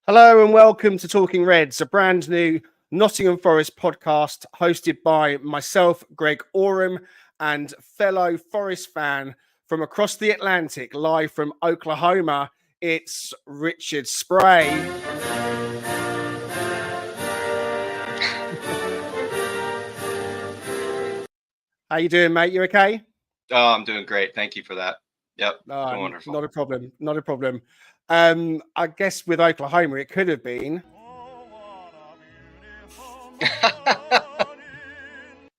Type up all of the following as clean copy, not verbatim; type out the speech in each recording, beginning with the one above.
Hello and welcome to Talking Reds, a brand new Nottingham Forest podcast hosted by myself, Greg Oram, and fellow Forest fan from across the Atlantic, live from Oklahoma. It's Richard Spray. How you doing, mate? You okay? Oh, I'm doing great. Thank you for that. Yep, wonderful. Not a problem. Not a problem. I guess with Oklahoma, it could have been.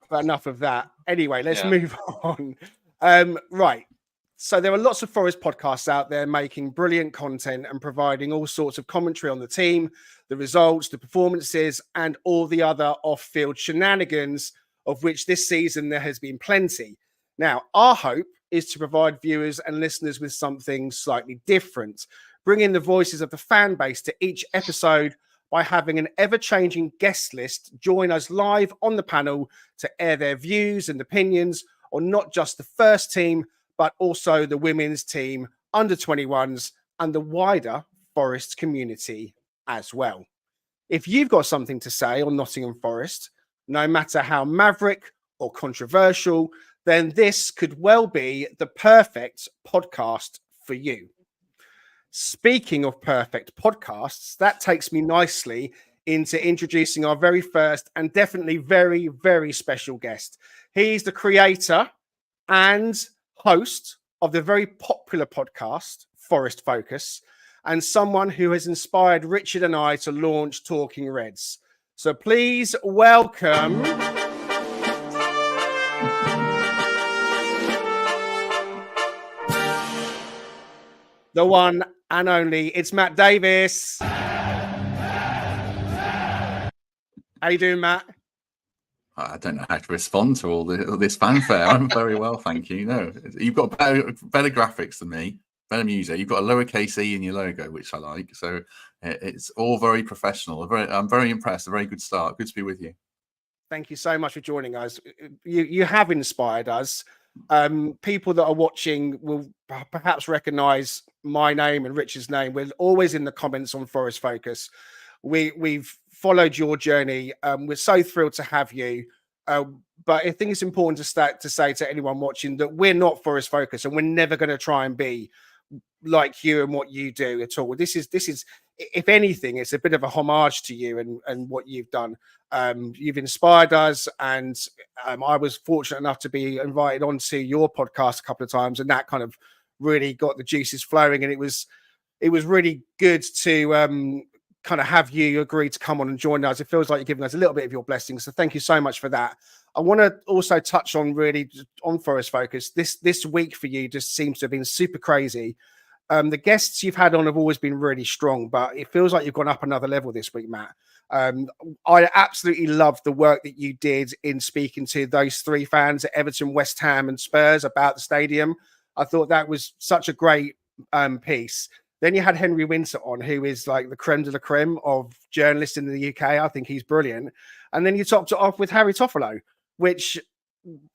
But enough of that. Anyway, let's move on. Right. So there are lots of Forest podcasts out there making brilliant content and providing all sorts of commentary on the team, the results, the performances, and all the other off-field shenanigans, of which this season there has been plenty. Now, our hope is to provide viewers and listeners with something slightly different, bringing the voices of the fan base to each episode by having an ever-changing guest list join us live on the panel to air their views and opinions on not just the first team, but also the women's team, under 21s, and the wider Forest community as well. If you've got something to say on Nottingham Forest, no matter how maverick or controversial, then this could well be the perfect podcast for you. Speaking of perfect podcasts, that takes me nicely into introducing our very first and definitely very, very special guest. He's the creator and host of the very popular podcast, Forest Focus, and someone who has inspired Richard and I to launch Talking Reds. So please welcome the one and only, it's Matt Davies. How you doing, Matt? I don't know how to respond to all this fanfare. I'm very well, thank you. No, you've got better graphics than me, better music. You've got a lowercase e in your logo, which I like. So it's all very professional. I'm very impressed. A very good start. Good to be with you. Thank you so much for joining us. You have inspired us. People that are watching will perhaps recognize my name and Richard's name. We're always in the comments on Forest Focus. We've followed your journey. We're so thrilled to have you. But I think it's important to say to anyone watching that we're not Forest Focus and we're never going to try and be like you and what you do at all. This is, if anything, it's a bit of a homage to you and what you've done. You've inspired us, and I was fortunate enough to be invited onto your podcast a couple of times, and that kind of really got the juices flowing. And it was really good to kind of have you agree to come on and join us. It feels like you're giving us a little bit of your blessings, so thank you so much for that. I want to also touch on Forest Focus. This week for you just seems to have been super crazy. The guests you've had on have always been really strong, but it feels like you've gone up another level this week, Matt. I absolutely loved the work that you did in speaking to those three fans at Everton, West Ham and Spurs about the stadium. I thought that was such a great piece. Then you had Henry Winter on, who is like the creme de la creme of journalists in the UK. I think he's brilliant. And then you topped it off with Harry Toffolo, which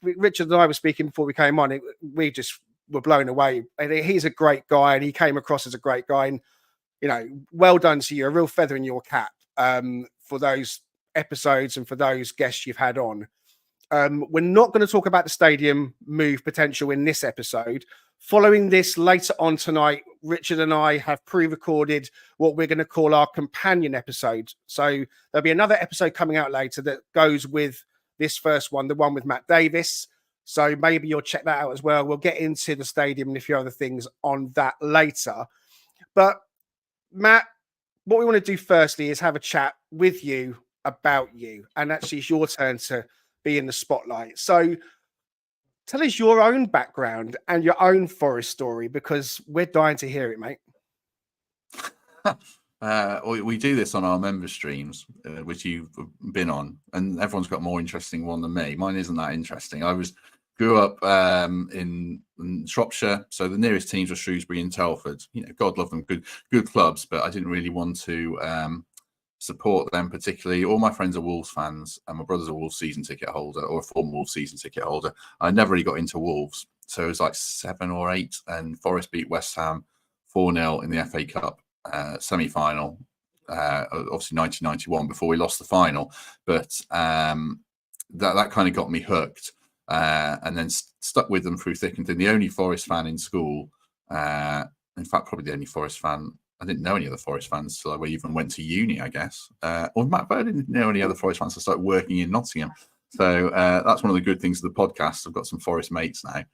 Richard and I were speaking before we came on. We just were blown away. And he's a great guy, and he came across as a great guy. And, you know, well done to you. A real feather in your cap for those episodes and for those guests you've had on. We're not going to talk about the stadium move potential in this episode. Following this later on tonight, Richard and I have pre-recorded what we're going to call our companion episode. So there'll be another episode coming out later that goes with this first one, the one with Matt Davies. So maybe you'll check that out as well. We'll get into the stadium and a few other things on that later. But Matt, what we want to do firstly is have a chat with you about you. And actually it's your turn to be in the spotlight. So tell us your own background and your own Forest story, because we're dying to hear it, mate. We do this on our member streams, which you've been on, and everyone's got a more interesting one than me. Mine isn't that interesting. Grew up in Shropshire, so the nearest teams were Shrewsbury and Telford. You know, God love them, good clubs, but I didn't really want to support them particularly. All my friends are Wolves fans, and my brother's a Wolves season ticket holder, or a former Wolves season ticket holder. I never really got into Wolves, so it was like 7 or 8, and Forest beat West Ham 4-0 in the FA Cup semi-final. obviously 1991 before we lost the final, but that kind of got me hooked, and then stuck with them through thick and thin. The only Forest fan in school, in fact, probably the only Forest fan. I didn't know any other Forest fans till I even went to uni, I guess. Or but I didn't know any other Forest fans. I started working in Nottingham. So that's one of the good things of the podcast. I've got some Forest mates now.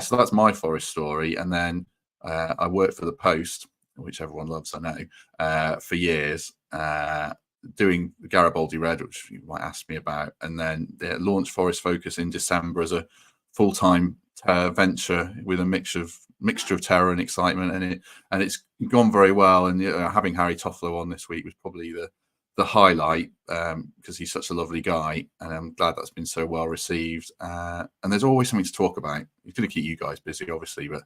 So that's my Forest story. And then I worked for the Post, which everyone loves, I know, for years, doing Garibaldi Red, which you might ask me about. And then they launched Forest Focus in December as a full-time venture with a mixture of terror and excitement, and it's gone very well. And having Harry Toffolo on this week was probably the highlight, because he's such a lovely guy, and I'm glad that's been so well received. And there's always something to talk about. It's going to keep you guys busy, obviously, but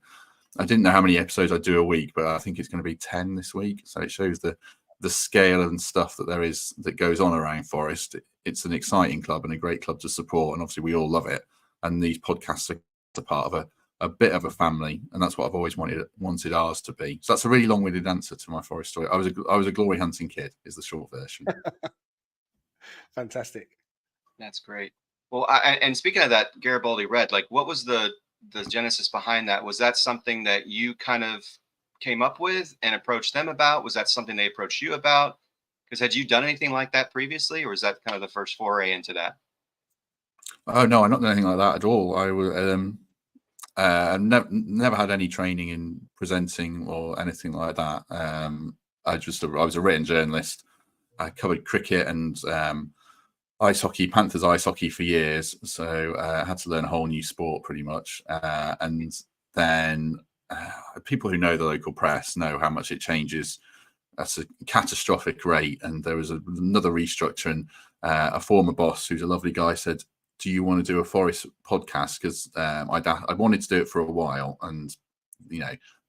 I didn't know how many episodes I do a week, but I think it's going to be 10 this week. So it shows the scale and stuff that goes on around Forest. It's an exciting club and a great club to support, and obviously we all love it. And these podcasts are part of a bit of a family, and that's what I've always wanted ours to be. So that's a really long-winded answer to my Forest story. I was a glory hunting kid is the short version. Fantastic. That's great. Well, and speaking of that Garibaldi Red, like, what was the genesis behind that? Was that something that you kind of came up with and approached them about? Was that something they approached you about? Because had you done anything like that previously, or was that kind of the first foray into that? Oh no, I've not done anything like that at all. I would. I've never had any training in presenting or anything like that. I was a written journalist. I covered cricket and ice hockey, Panthers ice hockey for years. So I had to learn a whole new sport pretty much. And then people who know the local press know how much it changes. That's a catastrophic rate. And there was another restructure, and a former boss who's a lovely guy said, do you want to do a Forest podcast? Because I wanted to do it for a while, and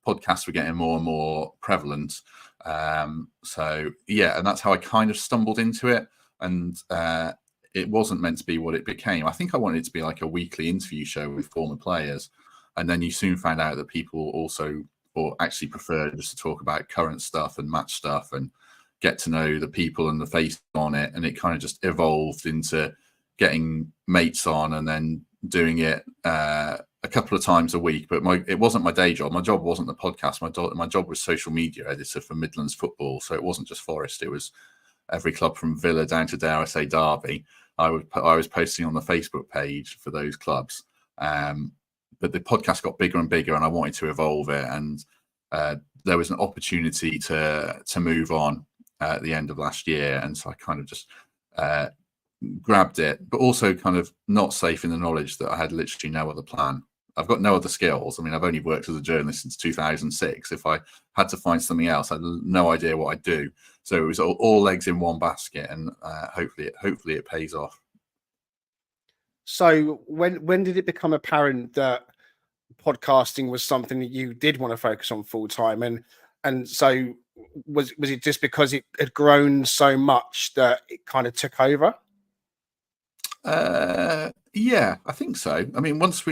podcasts were getting more and more prevalent. So yeah, and that's how I kind of stumbled into it. And it wasn't meant to be what it became. I think I wanted it to be like a weekly interview show with former players, and then you soon found out that people also, or actually prefer just to talk about current stuff and match stuff and get to know the people and the face on it. And it kind of just evolved into getting mates on and then doing it a couple of times a week. But it wasn't my day job. My job wasn't the podcast. My job was social media editor for Midlands Football. So it wasn't just Forest. It was every club from Villa down to, dare I say, Derby. I was posting on the Facebook page for those clubs. But the podcast got bigger and bigger, and I wanted to evolve it. And there was an opportunity to move on at the end of last year. And so I kind of just grabbed it, but also kind of not safe in the knowledge that I had literally no other plan. I've got no other skills. I mean, I've only worked as a journalist since 2006. If I had to find something else, I had no idea what I'd do. So it was all eggs in one basket, and hopefully it pays off. So when did it become apparent that podcasting was something that you did want to focus on full time? And so was it just because it had grown so much that it kind of took over? Yeah, I think so. I mean, once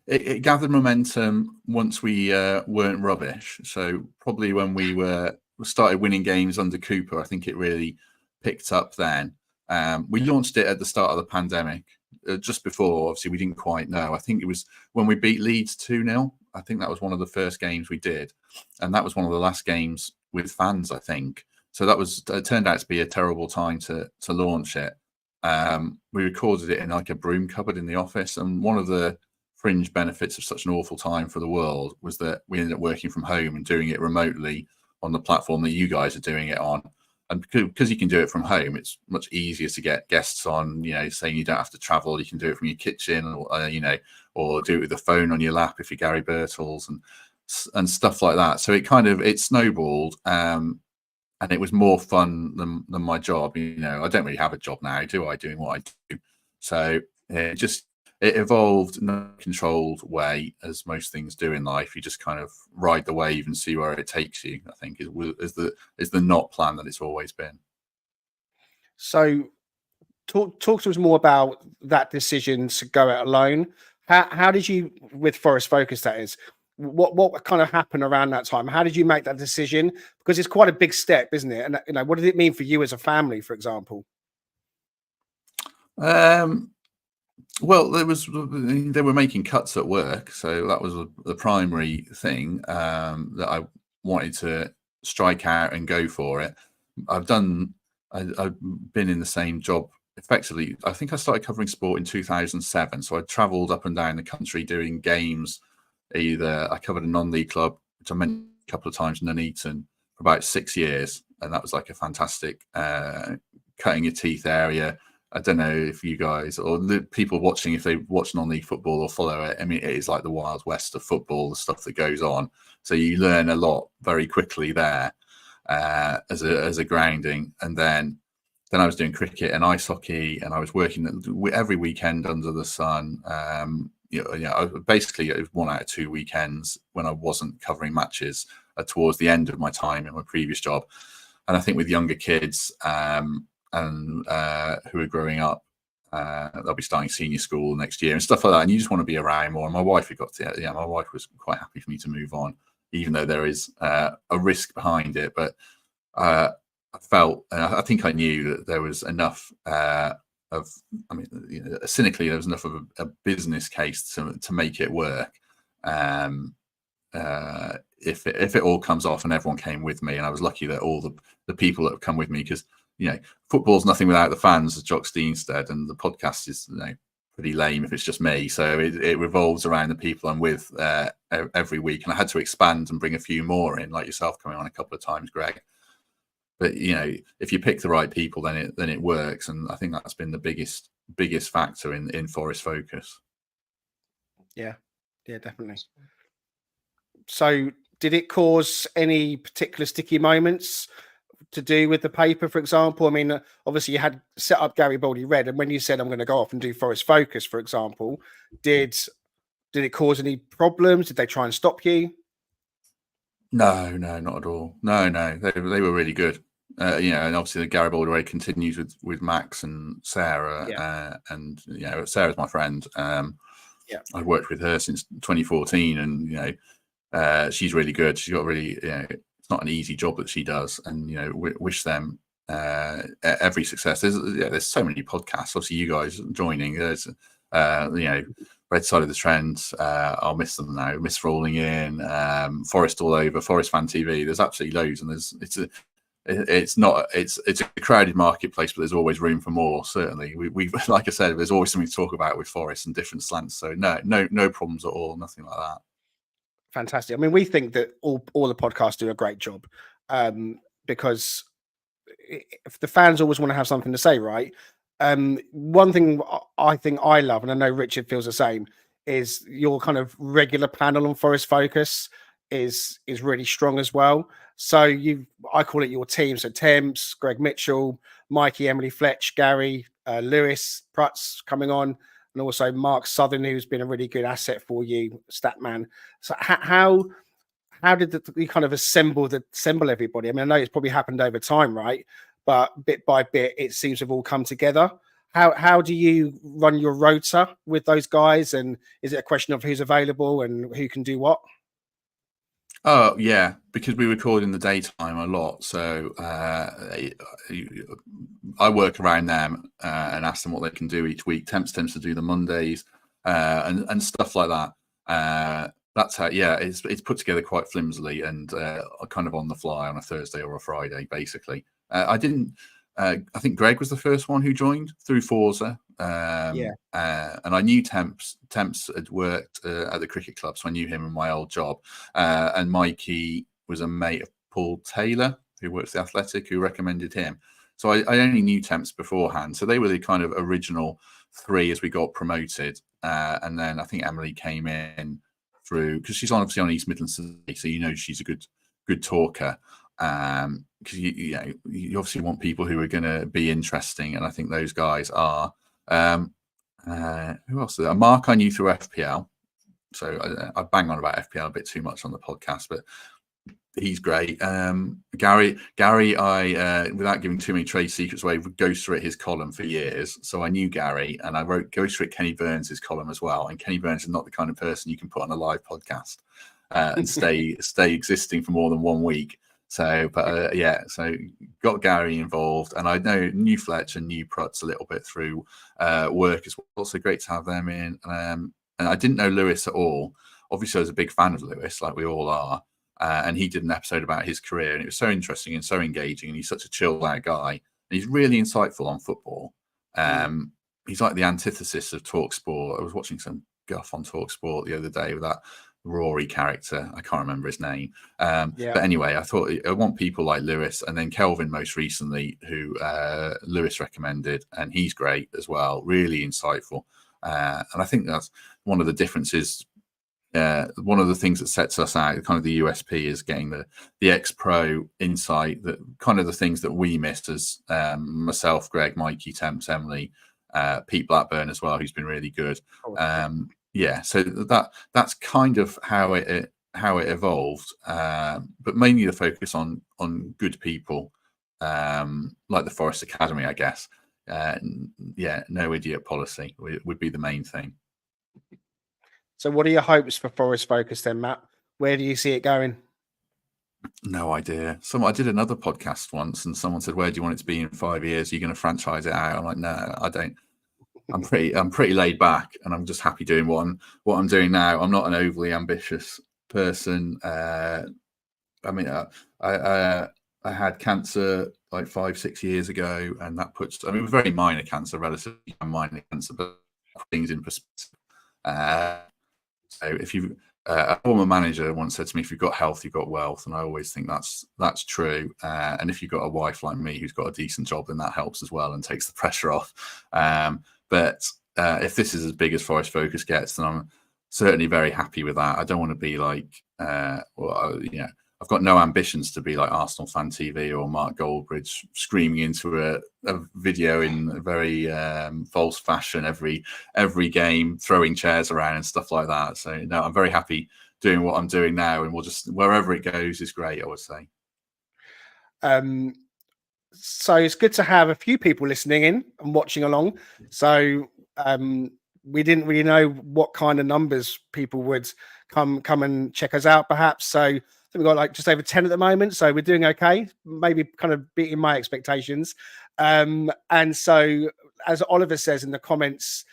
it gathered momentum once we weren't rubbish. So probably when we started winning games under Cooper, I think it really picked up then. We launched it at the start of the pandemic, just before. Obviously, we didn't quite know. I think it was when we beat Leeds 2-0. I think that was one of the first games we did, and that was one of the last games with fans, I think. So it turned out to be a terrible time to launch it. We recorded it in like a broom cupboard in the office, and one of the fringe benefits of such an awful time for the world was that we ended up working from home and doing it remotely on the platform that you guys are doing it on. And because you can do it from home, it's much easier to get guests on, saying you don't have to travel. You can do it from your kitchen, or do it with the phone on your lap if you're Gary Birtles and stuff like that. So it snowballed. And it was more fun than my job. I don't really have a job now, do I, doing what I do? So it evolved in a controlled way, as most things do in life. You just kind of ride the wave and see where it takes you, I think is the not plan that it's always been. So talk to us more about that decision to go it alone. How did you, with Forest Focus, that is, what kind of happened around that time? How did you make that decision? Because it's quite a big step, isn't it? And what did it mean for you as a family, for example? Well, they were making cuts at work, so that was the primary thing that I wanted to strike out and go for it. I've been in the same job effectively. I think I started covering sport in 2007, so I travelled up and down the country doing games. I covered a non-league club, which I mentioned a couple of times, Nuneaton, for about 6 years, and that was like a fantastic cutting your teeth area. I don't know if you guys or the people watching, if they watch non-league football or follow it, I mean, it is like the Wild West of football, the stuff that goes on. So you learn a lot very quickly there as a grounding. And then I was doing cricket and ice hockey, and I was working every weekend under the sun. Basically, it was 1 out of 2 weekends when I wasn't covering matches towards the end of my time in my previous job. And I think with younger kids, and who are growing up, they'll be starting senior school next year and stuff like that. And you just want to be around more. And my wife my wife was quite happy for me to move on, even though there is a risk behind it. But I felt, and I think I knew that there was enough cynically, there was enough of a business case to make it work. If it all comes off and everyone came with me, and I was lucky that all the people that have come with me, because football's nothing without the fans, as Jock Steen said, and the podcast is pretty lame if it's just me. So it revolves around the people I'm with every week, and I had to expand and bring a few more in, like yourself coming on a couple of times, Greg. But if you pick the right people, then it works, and I think that's been the biggest factor in Forest Focus. Yeah, definitely. So, did it cause any particular sticky moments to do with the paper, for example? I mean, obviously you had set up Garibaldi Red, and when you said I'm going to go off and do Forest Focus, for example, did it cause any problems? Did they try and stop you? No, not at all. No, they were really good. And obviously the Garibaldi Red continues with Max and Sarah, and Sarah's my friend. I've worked with her since 2014, and she's really good. She's got really, it's not an easy job that she does, and wish them every success. There's so many podcasts. Obviously, you guys joining. There's Red Side of the Trend. I'll miss them now. Miss Rolling In, Forest All Over, Forest Fan TV. There's absolutely loads, and it's a crowded marketplace, but there's always room for more. Certainly, we've like I said, there's always something to talk about with Forest and different slants. So no problems at all. Nothing like that. Fantastic. I mean, we think that all the podcasts do a great job, because if the fans always want to have something to say, right? One thing I think I love, and I know Richard feels the same, is your kind of regular panel on Forest Focus is really strong as well. So I call it your team. So Temps, Greg Mitchell, Mikey, Emily Fletch, Gary, Lewis Prutz coming on, and also Mark Southern, who's been a really good asset for you, Statman. So how did you kind of assemble everybody? I mean, I know it's probably happened over time, right? But bit by bit, it seems to have all come together. How do you run your rota with those guys? And is it a question of who's available and who can do what? Oh, yeah, because we record in the daytime a lot. So I work around them and ask them what they can do each week. Temps to do the Mondays and stuff like that. That's how, it's put together quite flimsily and kind of on the fly on a Thursday or a Friday, basically. I think Greg was the first one who joined through Forza. And I knew Temps had worked at the cricket club, so I knew him in my old job. And Mikey was a mate of Paul Taylor, who works at the Athletic, who recommended him. So I only knew Temps beforehand. So they were the kind of original three as we got promoted. And then I think Emily came in through, because she's obviously on East Midlands today, so she's a good talker. Because you obviously want people who are going to be interesting, and I think those guys are. Who else? Mark I knew through FPL, so I bang on about FPL a bit too much on the podcast, but he's great. Gary, I without giving too many trade secrets away, would ghost at his column for years, so I knew Gary, and I wrote ghost at Kenny Burns' column as well. And Kenny Burns is not the kind of person you can put on a live podcast. and stay existing for more than 1 week. So, but yeah, so got Gary involved, and I knew Fletch and knew Prutz a little bit through work as well. So great to have them in. And I didn't know Lewis at all. Obviously, I was a big fan of Lewis, like we all are. And he did an episode about his career, and it was so interesting and so engaging. And he's such a chilled out guy, and he's really insightful on football. He's like the antithesis of TalkSport. I was watching some guff on TalkSport the other day with that Rory character. I can't remember his name. But anyway, I thought I want people like Lewis, and then Kelvin most recently, who Lewis recommended, and he's great as well, really insightful. And I think that's one of the differences. One of the things that sets us out, kind of the USP, is getting the ex-pro insight, that kind of the things that we missed as myself, Greg, Mikey, Temps, Emily, Pete Blackburn as well, who's been really good. Yeah, so that's kind of how it evolved, but mainly the focus on good people, like the Forest Academy, I guess. Yeah, no idiot policy would be the main thing. So what are your hopes for Forest Focus then, Matt? Where do you see it going? No idea. I did another podcast once, and someone said, "Where do you want it to be in 5 years? Are you going to franchise it out?" I'm like, "No, I don't." I'm pretty laid back, and I'm just happy doing what I'm doing now. I'm not an overly ambitious person. I mean, I had cancer like 5-6 years ago, and that puts, I mean, very minor cancer, relatively minor cancer, but things in perspective. So if you, a former manager once said to me, "If you've got health, you've got wealth," and I always think that's true. And if you've got a wife like me who's got a decent job, then that helps as well and takes the pressure off. But if this is as big as Forest Focus gets, then I'm certainly very happy with that. I don't want to be like, I've got no ambitions to be like Arsenal Fan TV or Mark Goldbridge screaming into a video in a very false fashion every game, throwing chairs around and stuff like that. So no, I'm very happy doing what I'm doing now, and we'll just, wherever it goes is great, I would say. So it's good to have a few people listening in and watching along. So we didn't really know what kind of numbers people would come and check us out, perhaps. So I think we've got like just over 10 at the moment. So we're doing okay, maybe kind of beating my expectations. And so, as Oliver says in the comments,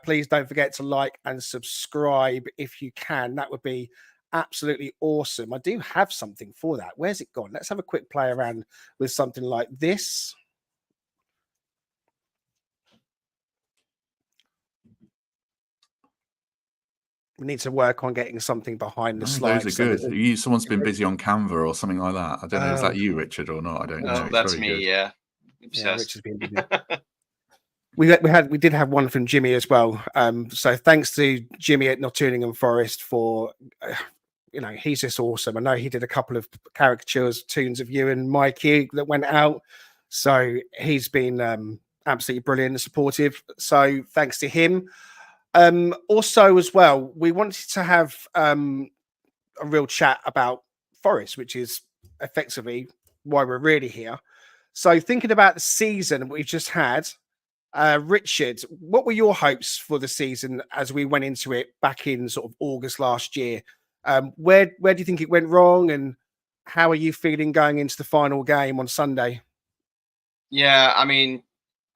please don't forget to like and subscribe if you can. That would be absolutely awesome. I do have something for that. Where's it gone? Let's have a quick play around with something like this. We need to work on getting something behind the slides. Those are good. Someone's been busy on Canva or something like that. I don't know. Is that you, Richard, or not? I don't know. That's me. Good. Yeah. Richard's been busy. we did have one from Jimmy as well. So thanks to Jimmy at Nottingham Forest for, he's just awesome. I know he did a couple of caricatures, tunes of you and Mikey that went out. So he's been absolutely brilliant and supportive. So thanks to him. Also, as well, we wanted to have a real chat about Forest, which is effectively why we're really here. So thinking about the season we've just had, Richard, what were your hopes for the season as we went into it back in sort of August last year? Where do you think it went wrong, and how are you feeling going into the final game on Sunday? Yeah, I mean,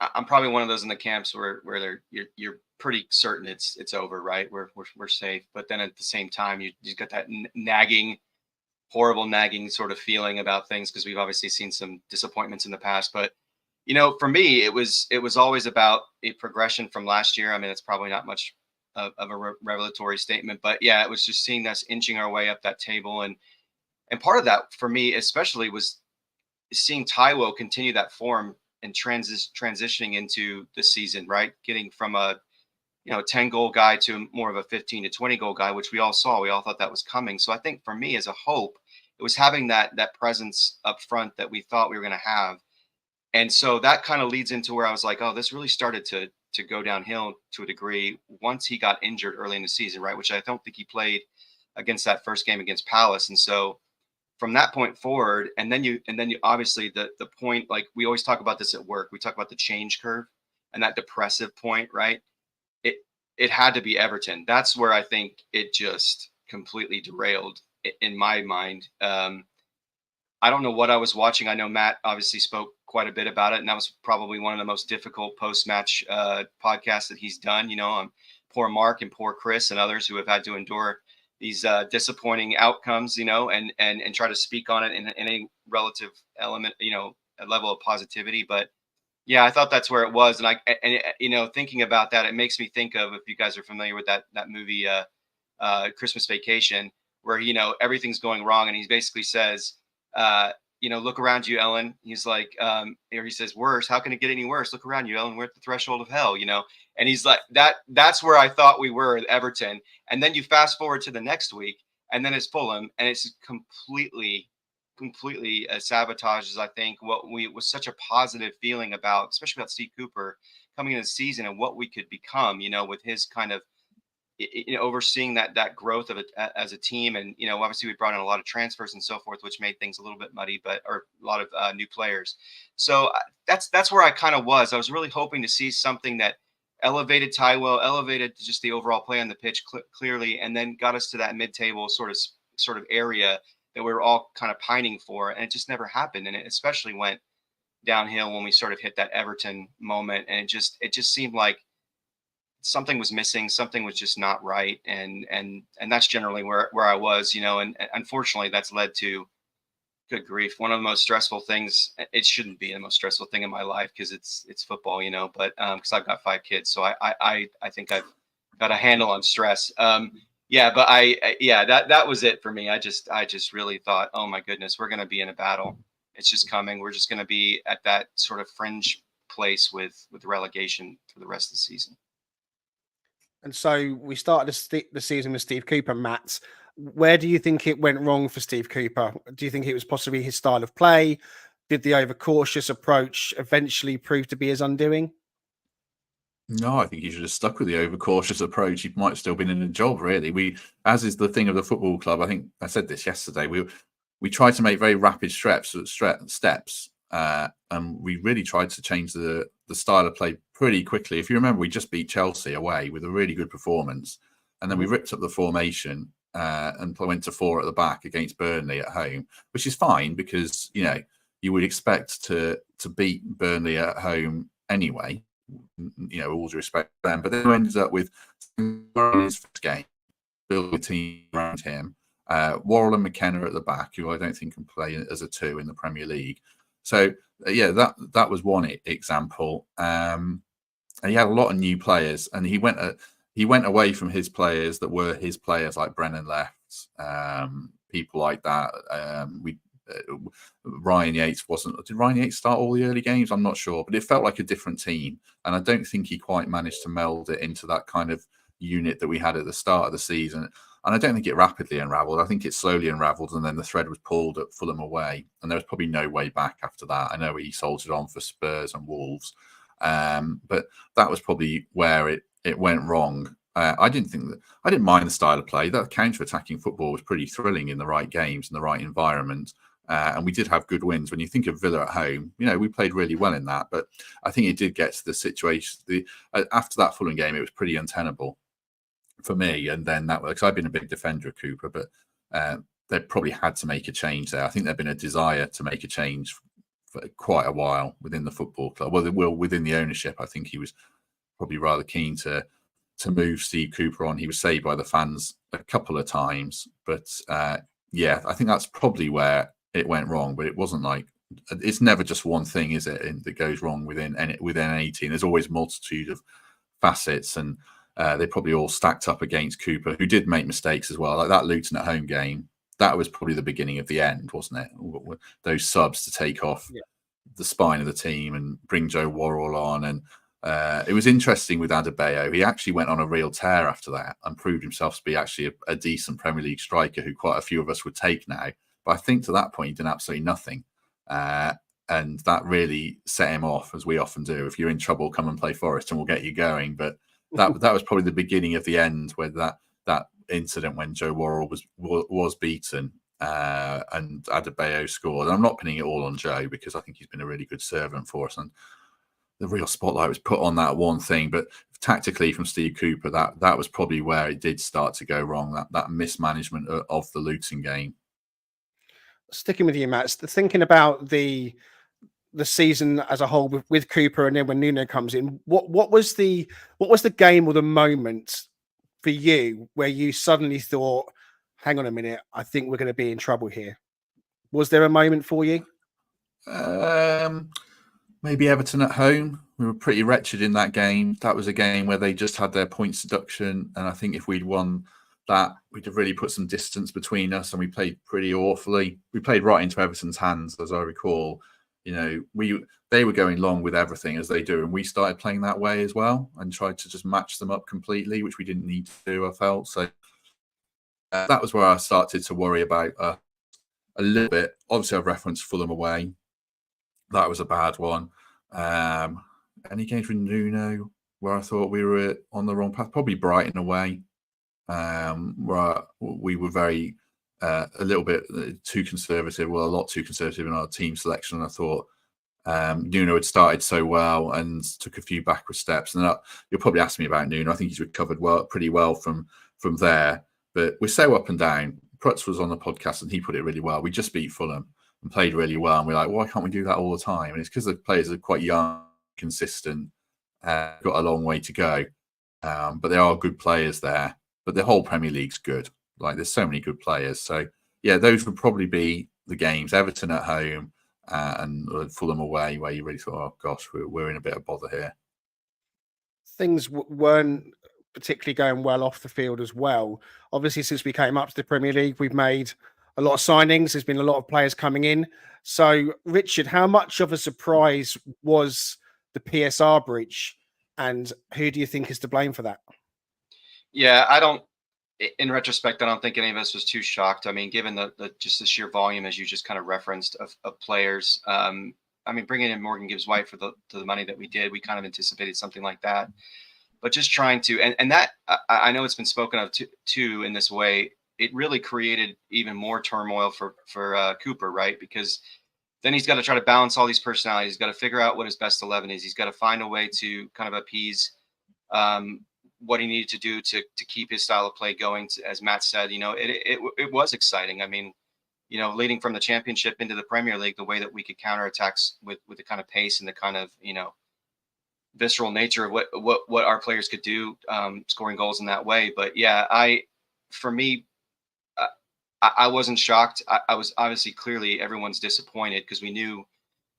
I'm probably one of those in the camps where you're pretty certain it's over, right? We're safe, but then at the same time, you got that horrible nagging sort of feeling about things, because we've obviously seen some disappointments in the past. But for me, it was always about a progression from last year. I mean, it's probably not much of a revelatory statement, but yeah, it was just seeing us inching our way up that table, and part of that for me especially was seeing Taiwo continue that form and transitioning into the season, right? Getting from a 10 goal guy to more of a 15 to 20 goal guy, which we all saw. We all thought that was coming. So I think for me as a hope, it was having that presence up front that we thought we were going to have. And so that kind of leads into where I was like, oh, this really started to go downhill to a degree once he got injured early in the season, right? Which I don't think he played against that first game against Palace. And so from that point forward, and then you obviously the point, like we always talk about this at work, we talk about the change curve and that depressive point, right? It had to be Everton. That's where I think it just completely derailed in my mind. I don't know what I was watching. I know Matt obviously spoke quite a bit about it, and that was probably one of the most difficult post-match podcasts that he's done. Poor Mark and poor Chris and others who have had to endure these disappointing outcomes, and try to speak on it in a relative element, a level of positivity. But yeah, I thought that's where it was. And thinking about that, it makes me think of, if you guys are familiar with that movie, Christmas Vacation, where, everything's going wrong. And he basically says, look around you, Ellen. He's like, or he says, worse, how can it get any worse? Look around you, Ellen. We're at the threshold of hell, and he's like, that's where I thought we were at Everton. And then you fast forward to the next week, and then it's Fulham, and it's completely sabotages, I think, what was such a positive feeling about, especially about Steve Cooper coming into the season and what we could become, with his kind of, overseeing that growth of it as a team. And, obviously we brought in a lot of transfers and so forth, which made things a little bit muddy, or a lot of new players. So that's where I kind of was. I was really hoping to see something that elevated Tywell, elevated just the overall play on the pitch clearly, and then got us to that mid-table sort of area that we were all kind of pining for. And it just never happened. And it especially went downhill when we sort of hit that Everton moment. And it just seemed like something was missing. Something was just not right. And that's generally where I was, and unfortunately that's led to, good grief, one of the most stressful things. It shouldn't be the most stressful thing in my life, because it's football, but because I've got 5 kids. So I think I've got a handle on stress. Yeah, but that was it for me. I just really thought, oh my goodness, we're going to be in a battle. It's just coming. We're just going to be at that sort of fringe place with relegation for the rest of the season. And so we started the season with Steve Cooper, Matt. Where do you think it went wrong for Steve Cooper? Do you think it was possibly his style of play? Did the overcautious approach eventually prove to be his undoing? No, I think he should have stuck with the overcautious approach. He might have still been in a job, really. As is the thing of the football club, I think I said this yesterday, we tried to make very rapid steps, and we really tried to change the style of play pretty quickly. If you remember, we just beat Chelsea away with a really good performance, and then we ripped up the formation and went to 4 at the back against Burnley at home, which is fine because you would expect to beat Burnley at home anyway. All due respect to them, but then ends up with his first game, build a team around him. Worrell and McKenna at the back, who I don't think can play as a 2 in the Premier League. So that was one example. And he had a lot of new players, and he went away from his players that were his players, like Brennan left, people like that. Ryan Yates did Ryan Yates start all the early games? I'm not sure, but it felt like a different team, and I don't think he quite managed to meld it into that kind of unit that we had at the start of the season. And I don't think it rapidly unraveled. I think it slowly unraveled, and then the thread was pulled at Fulham away, and there was probably no way back after that. I know he soldiered on for Spurs and Wolves, but that was probably where it went wrong. I didn't mind the style of play. That counter-attacking football was pretty thrilling in the right games and the right environment. And we did have good wins. When you think of Villa at home, we played really well in that. But I think it did get to the situation. After that Fulham game, it was pretty untenable for me. And then because I've been a big defender of Cooper, but they probably had to make a change there. I think there'd been a desire to make a change for quite a while within the football club. Well, within the ownership, I think he was probably rather keen to move Steve Cooper on. He was saved by the fans a couple of times. But I think that's probably where it went wrong. But it wasn't like, it's never just one thing, is it, that goes wrong within any team. There's always a multitude of facets, and they probably all stacked up against Cooper, who did make mistakes as well. Like that Luton at home game, that was probably the beginning of the end, wasn't it? Those subs to take off the spine of the team and bring Joe Worrell on. And it was interesting with Adebayo. He actually went on a real tear after that and proved himself to be actually a decent Premier League striker who quite a few of us would take now. But I think to that point, he did absolutely nothing. And that really set him off, as we often do. If you're in trouble, come and play Forest and we'll get you going. But that was probably the beginning of the end, where that incident when Joe Worrell was beaten and Adebayo scored. And I'm not pinning it all on Joe, because I think he's been a really good servant for us. And the real spotlight was put on that one thing. But tactically from Steve Cooper, that was probably where it did start to go wrong, that mismanagement of the Luton game. Sticking with you, Matt, thinking about the season as a whole with Cooper, and then when Nuno comes in, what was the game or the moment for you where you suddenly thought, hang on a minute, I think we're going to be in trouble here? Was there a moment for you? Maybe Everton at home. We were pretty wretched in that game. That was a game where they just had their points deduction, and I think if we'd won that, we'd have really put some distance between us, and we played pretty awfully. We played right into Everton's hands, as I recall. You know, they were going long with everything as they do, and we started playing that way as well and tried to just match them up completely, which we didn't need to do, I felt. So that was where I started to worry about a little bit. Obviously, I've referenced Fulham away. That was a bad one. Any games with Nuno where I thought we were on the wrong path? Probably Brighton away, where we were very a little bit too conservative. Well, a lot too conservative in our team selection. And I thought Nuno had started so well and took a few backward steps. And you'll probably ask me about Nuno. I think he's recovered pretty well from there. But we're so up and down. Prutz was on the podcast and he put it really well. We just beat Fulham and played really well. And we're like, why can't we do that all the time? And it's because the players are quite young, consistent, got a long way to go. But there are good players there. But the whole Premier League's good. Like, there's so many good players. So, yeah, those would probably be the games. Everton at home and Fulham away, where you really thought, oh, gosh, we're in a bit of bother here. Things weren't particularly going well off the field as well. Obviously, since we came up to the Premier League, we've made a lot of signings. There's been a lot of players coming in. So, Richard, how much of a surprise was the PSR breach, and who do you think is to blame for that? Yeah, in retrospect, I don't think any of us was too shocked. I mean, given the just the sheer volume, as you just kind of referenced, of players. I mean, bringing in Morgan Gibbs White for the money that we did, we kind of anticipated something like that. But just trying to, and that, I know it's been spoken of too in this way, it really created even more turmoil for Cooper, right? Because then he's got to try to balance all these personalities. He's got to figure out what his best 11 is. He's got to find a way to kind of appease what he needed to do to keep his style of play going. As Matt said, you know, it was exciting. I mean, you know, leading from the Championship into the Premier League, the way that we could counterattacks with the kind of pace and the kind of, you know, visceral nature of what our players could do, scoring goals in that way. But yeah, for me, I wasn't shocked. I was obviously, clearly everyone's disappointed because we knew,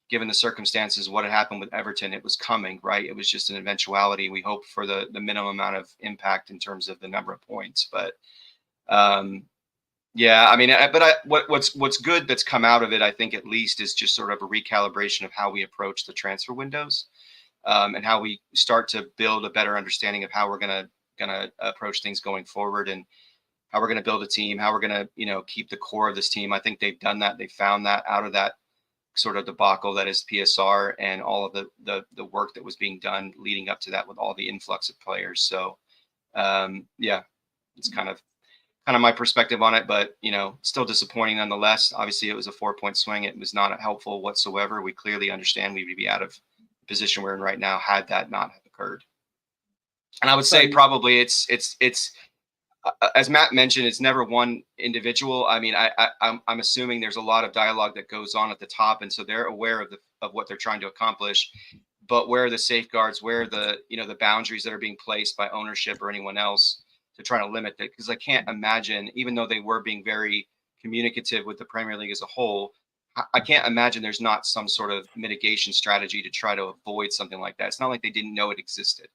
given the circumstances, what had happened with Everton, it was coming, right? It was just an eventuality. We hoped for the minimum amount of impact in terms of the number of points. But yeah, I mean, what's good that's come out of it, I think at least, is just sort of a recalibration of how we approach the transfer windows, and how we start to build a better understanding of how we're gonna approach things going forward, and how we're gonna build a team, how we're gonna, you know, keep the core of this team. I think they've done that. They found that out of that sort of debacle that is PSR and all of the work that was being done leading up to that with all the influx of players. So yeah, it's kind of my perspective on it, but, you know, still disappointing nonetheless. Obviously, it was a 4-point swing. It was not helpful whatsoever. We clearly understand we would be out of the position we're in right now had that not have occurred. And I would say probably it's as Matt mentioned, it's never one individual. I mean, I'm assuming there's a lot of dialogue that goes on at the top, and so they're aware of what they're trying to accomplish. But where are the safeguards? Where are the, you know, the boundaries that are being placed by ownership or anyone else to try to limit it? Because I can't imagine, even though they were being very communicative with the Premier League as a whole, I can't imagine there's not some sort of mitigation strategy to try to avoid something like that. It's not like they didn't know it existed.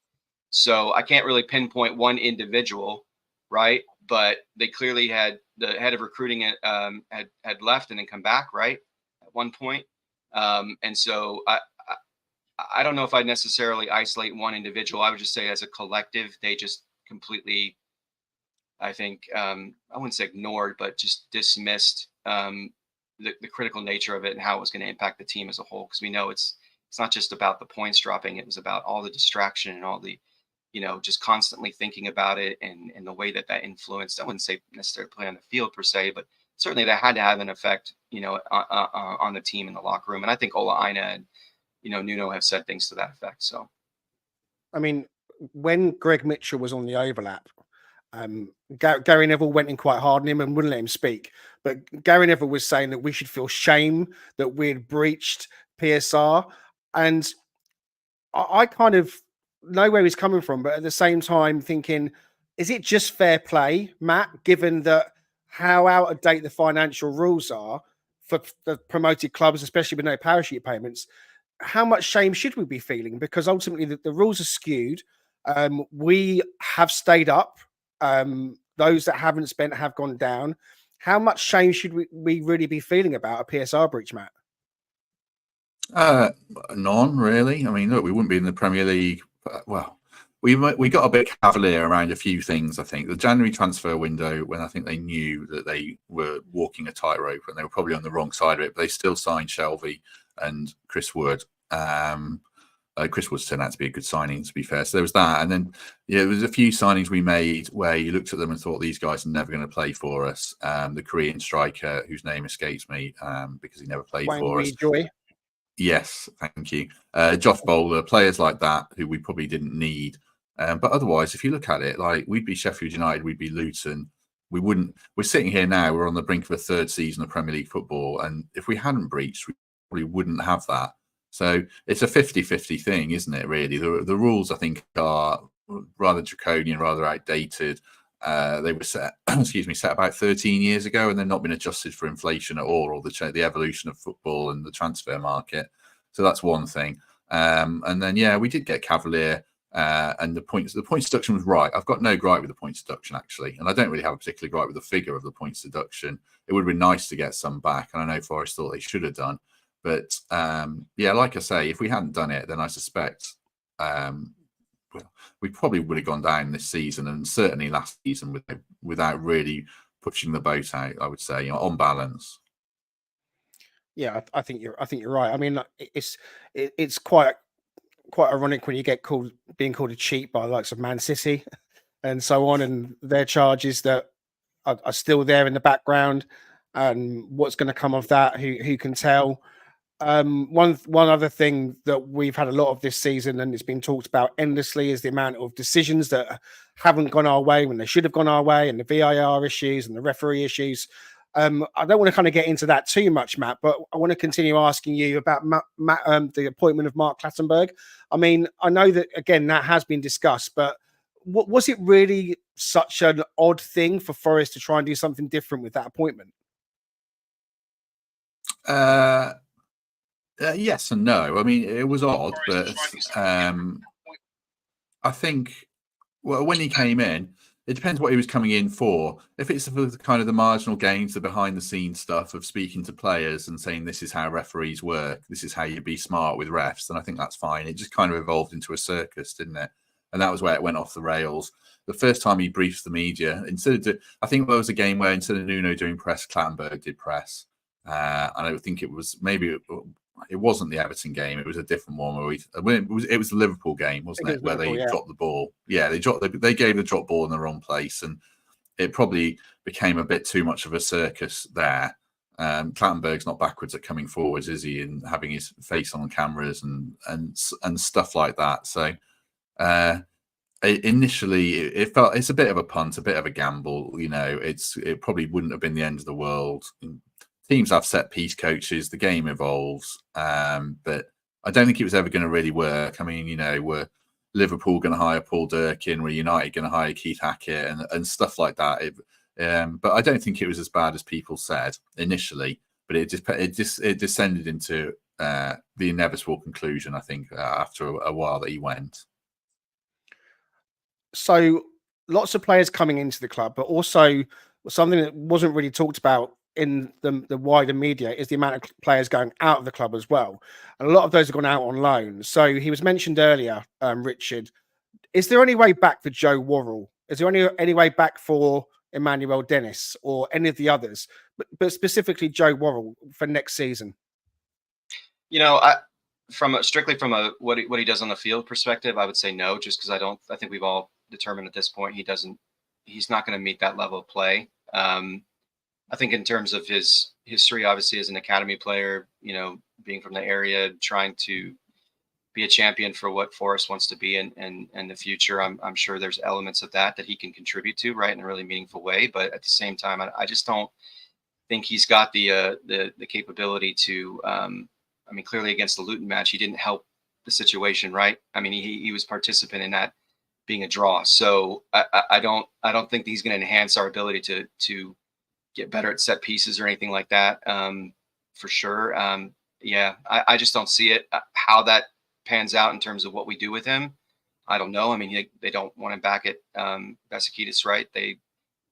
So I can't really pinpoint one individual, right? But they clearly had the head of recruiting had left and then come back, right, at one point. And so I don't know if I'd necessarily isolate one individual. I would just say as a collective, they just completely, I think, I wouldn't say ignored, but just dismissed the critical nature of it and how it was going to impact the team as a whole. Because we know it's not just about the points dropping. It was about all the distraction and all the, you know, just constantly thinking about it and the way that influenced, I wouldn't say necessarily play on the field per se, but certainly that had to have an effect, you know, on the team in the locker room. And I think Ola Aina Nuno have said things to that effect. So, I mean, when Greg Mitchell was on the overlap, Gary Neville went in quite hard on him and wouldn't let him speak. But Gary Neville was saying that we should feel shame that we'd breached PSR. And I kind of know where he's coming from, but at the same time thinking, is it just fair play, Matt, given that how out of date the financial rules are for the promoted clubs, especially with no parachute payments? How much shame should we be feeling? Because ultimately the rules are skewed. We have stayed up. Those that haven't spent have gone down. How much shame should we really be feeling about a PSR breach, Matt? None really. I mean, look, we wouldn't be in the Premier League. Well, we got a bit cavalier around a few things. I think the January transfer window, when I think they knew that they were walking a tightrope and they were probably on the wrong side of it, but they still signed Shelvey and Chris Wood. Chris Wood's turned out to be a good signing, to be fair. So there was that, and then there was a few signings we made where you looked at them and thought these guys are never going to play for us. The Korean striker whose name escapes me because he never played for us. Joy. Yes, thank you. Josh Bowler, players like that who we probably didn't need. But otherwise, if you look at it, like we'd be Sheffield United, we'd be Luton. We wouldn't. We're sitting here now. We're on the brink of a third season of Premier League football, and if we hadn't breached, we probably wouldn't have that. So it's a 50-50 thing, isn't it? Really, the rules I think are rather draconian, rather outdated. They were set, set about 13 years ago, and they've not been adjusted for inflation at all, or the evolution of football and the transfer market. So that's one thing. And then we did get cavalier, and the points deduction was right. I've got no gripe with the points deduction actually, and I don't really have a particular gripe with the figure of the points deduction. It would have been nice to get some back, and I know Forest thought they should have done. But like I say, if we hadn't done it, then I suspect we probably would have gone down this season, and certainly last season without really pushing the boat out. I would say, on balance. Yeah, I think you're right. I mean, it's quite ironic when you get being called a cheat by the likes of Man City and so on, and their charges that are still there in the background. And what's going to come of that? Who can tell? One other thing that we've had a lot of this season, and it's been talked about endlessly, is the amount of decisions that haven't gone our way when they should have gone our way, and the VAR issues and the referee issues. I don't want to kind of get into that too much, Matt, but I want to continue asking you about the appointment of Mark Clattenburg. I mean, I know that again that has been discussed, but was it really such an odd thing for Forest to try and do something different with that appointment? Yes and no. I mean, it was odd, but I think when he came in, it depends what he was coming in for. If it's for kind of the marginal gains, the behind-the-scenes stuff of speaking to players and saying this is how referees work, this is how you be smart with refs, then I think that's fine. It just kind of evolved into a circus, didn't it? And that was where it went off the rails. The first time he briefed the media, I think there was a game where instead of Nuno doing press, Clattenburg did press. And I think it wasn't the Everton game. It was a different one where it was the Liverpool game, wasn't it? Where they dropped the ball. Yeah, they gave the drop ball in the wrong place, and it probably became a bit too much of a circus there. Clattenburg's not backwards at coming forwards, is he? And having his face on cameras and stuff like that. So initially, it's a bit of a punt, a bit of a gamble. It probably wouldn't have been the end of the world. Teams have set piece coaches. The game evolves, but I don't think it was ever going to really work. I mean, were Liverpool going to hire Paul Durkin? Were United going to hire Keith Hackett and stuff like that? But I don't think it was as bad as people said initially. But it descended into the inevitable conclusion, I think, after a while that he went. So lots of players coming into the club, but also something that wasn't really talked about in the wider media is the amount of players going out of the club as well. And a lot of those have gone out on loan. So he was mentioned earlier, Richard. Is there any way back for Joe Worrell? Is there any way back for Emmanuel Dennis or any of the others, but specifically Joe Worrell for next season? Strictly from what he does on the field perspective, I would say no, just because I think we've all determined at this point he's not going to meet that level of play. I think in terms of his history, obviously as an academy player, being from the area, trying to be a champion for what Forest wants to be in the future. I'm sure there's elements of that he can contribute to, right, in a really meaningful way. But at the same time, I just don't think he's got the capability to. I mean, clearly against the Luton match, he didn't help the situation, right? I mean, he was participant in that being a draw. So I don't think he's going to enhance our ability to get better at set pieces or anything like that. For sure. Yeah, I just don't see it. How that pans out in terms of what we do with him, I don't know. I mean, they don't want him back at Besiktas, right? They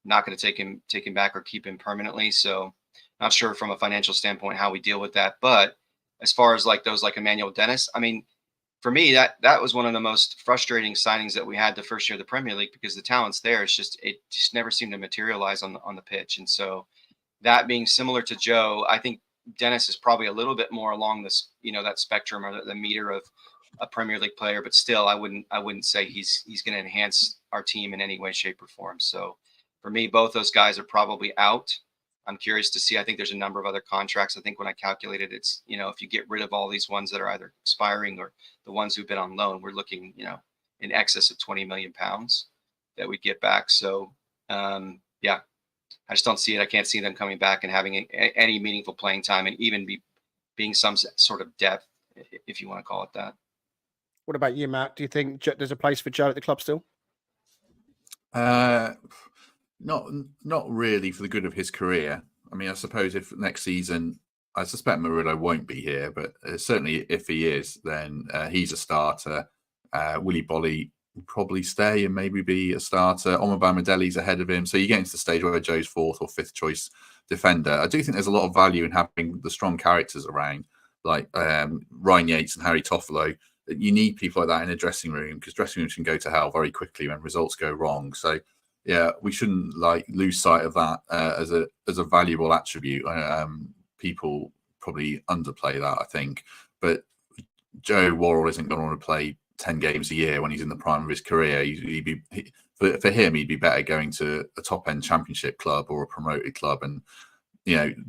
not going to take him back or keep him permanently. So not sure from a financial standpoint how we deal with that. But as far as like those like Emmanuel Dennis, I mean, for me, that was one of the most frustrating signings that we had the first year of the Premier League, because the talent's there. It just never seemed to materialize on the pitch. And so that being similar to Joe, I think Dennis is probably a little bit more along this, that spectrum or the meter of a Premier League player, but still I wouldn't say he's going to enhance our team in any way, shape or form. So for me, both those guys are probably out. I'm curious to see. I think there's a number of other contracts. I think when I calculated, it's, if you get rid of all these ones that are either expiring or the ones who've been on loan, we're looking, in excess of £20 million that we get back. So, yeah, I just don't see it. I can't see them coming back and having any meaningful playing time and even being some sort of depth, if you want to call it that. What about you, Matt? Do you think there's a place for Joe at the club still? Not really for the good of his career. I mean, I suppose if next season, I suspect Murillo won't be here, but certainly if he is, then he's a starter. Willy Bolly will probably stay and maybe be a starter. Omar Deli's ahead of him. So you get into the stage where Joe's fourth or fifth choice defender. I do think there's a lot of value in having the strong characters around, like Ryan Yates and Harry Toffolo. You need people like that in a dressing room, because dressing rooms can go to hell very quickly when results go wrong. So yeah, we shouldn't lose sight of that as a valuable attribute. People probably underplay that, I think. But Joe Worrell isn't going to want to play 10 games a year when he's in the prime of his career. For him, he'd be better going to a top-end championship club or a promoted club and,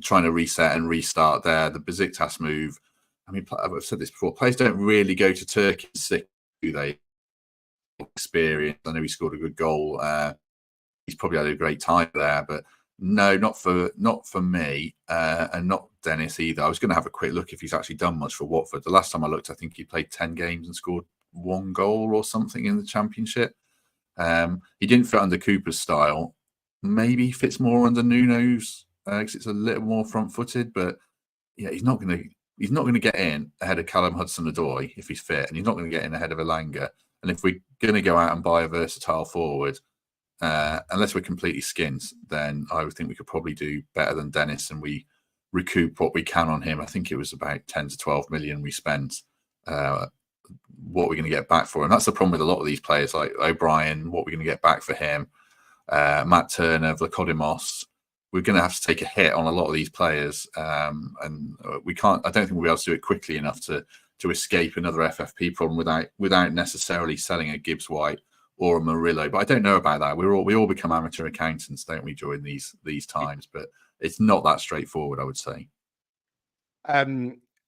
trying to reset and restart there. The Besiktas move, I mean, I've said this before, players don't really go to Turkey sick, do they? Experience. I know he scored a good goal. He's probably had a great time there, but no, not for me, and not Dennis either. I was going to have a quick look if he's actually done much for Watford. The last time I looked, I think he played 10 games and scored 1 goal or something in the Championship. He didn't fit under Cooper's style. Maybe he fits more under Nuno's, because it's a little more front-footed. But yeah, he's not going to get in ahead of Callum Hudson-Odoi if he's fit, and he's not going to get in ahead of Elanga. And if we're going to go out and buy a versatile forward, unless we're completely skint, then I would think we could probably do better than Dennis, and we recoup what we can on him. I think it was about 10 to 12 million we spent. What we're going to get back for him. That's the problem with a lot of these players, like O'Brien, what we're going to get back for him. Matt Turner, Vlachodimos. We're going to have to take a hit on a lot of these players. And we can't, I don't think we'll be able to do it quickly enough to escape another FFP problem without necessarily selling a Gibbs White or a Murillo. But I don't know about that. We all become amateur accountants, don't we, during these times? But it's not that straightforward, I would say.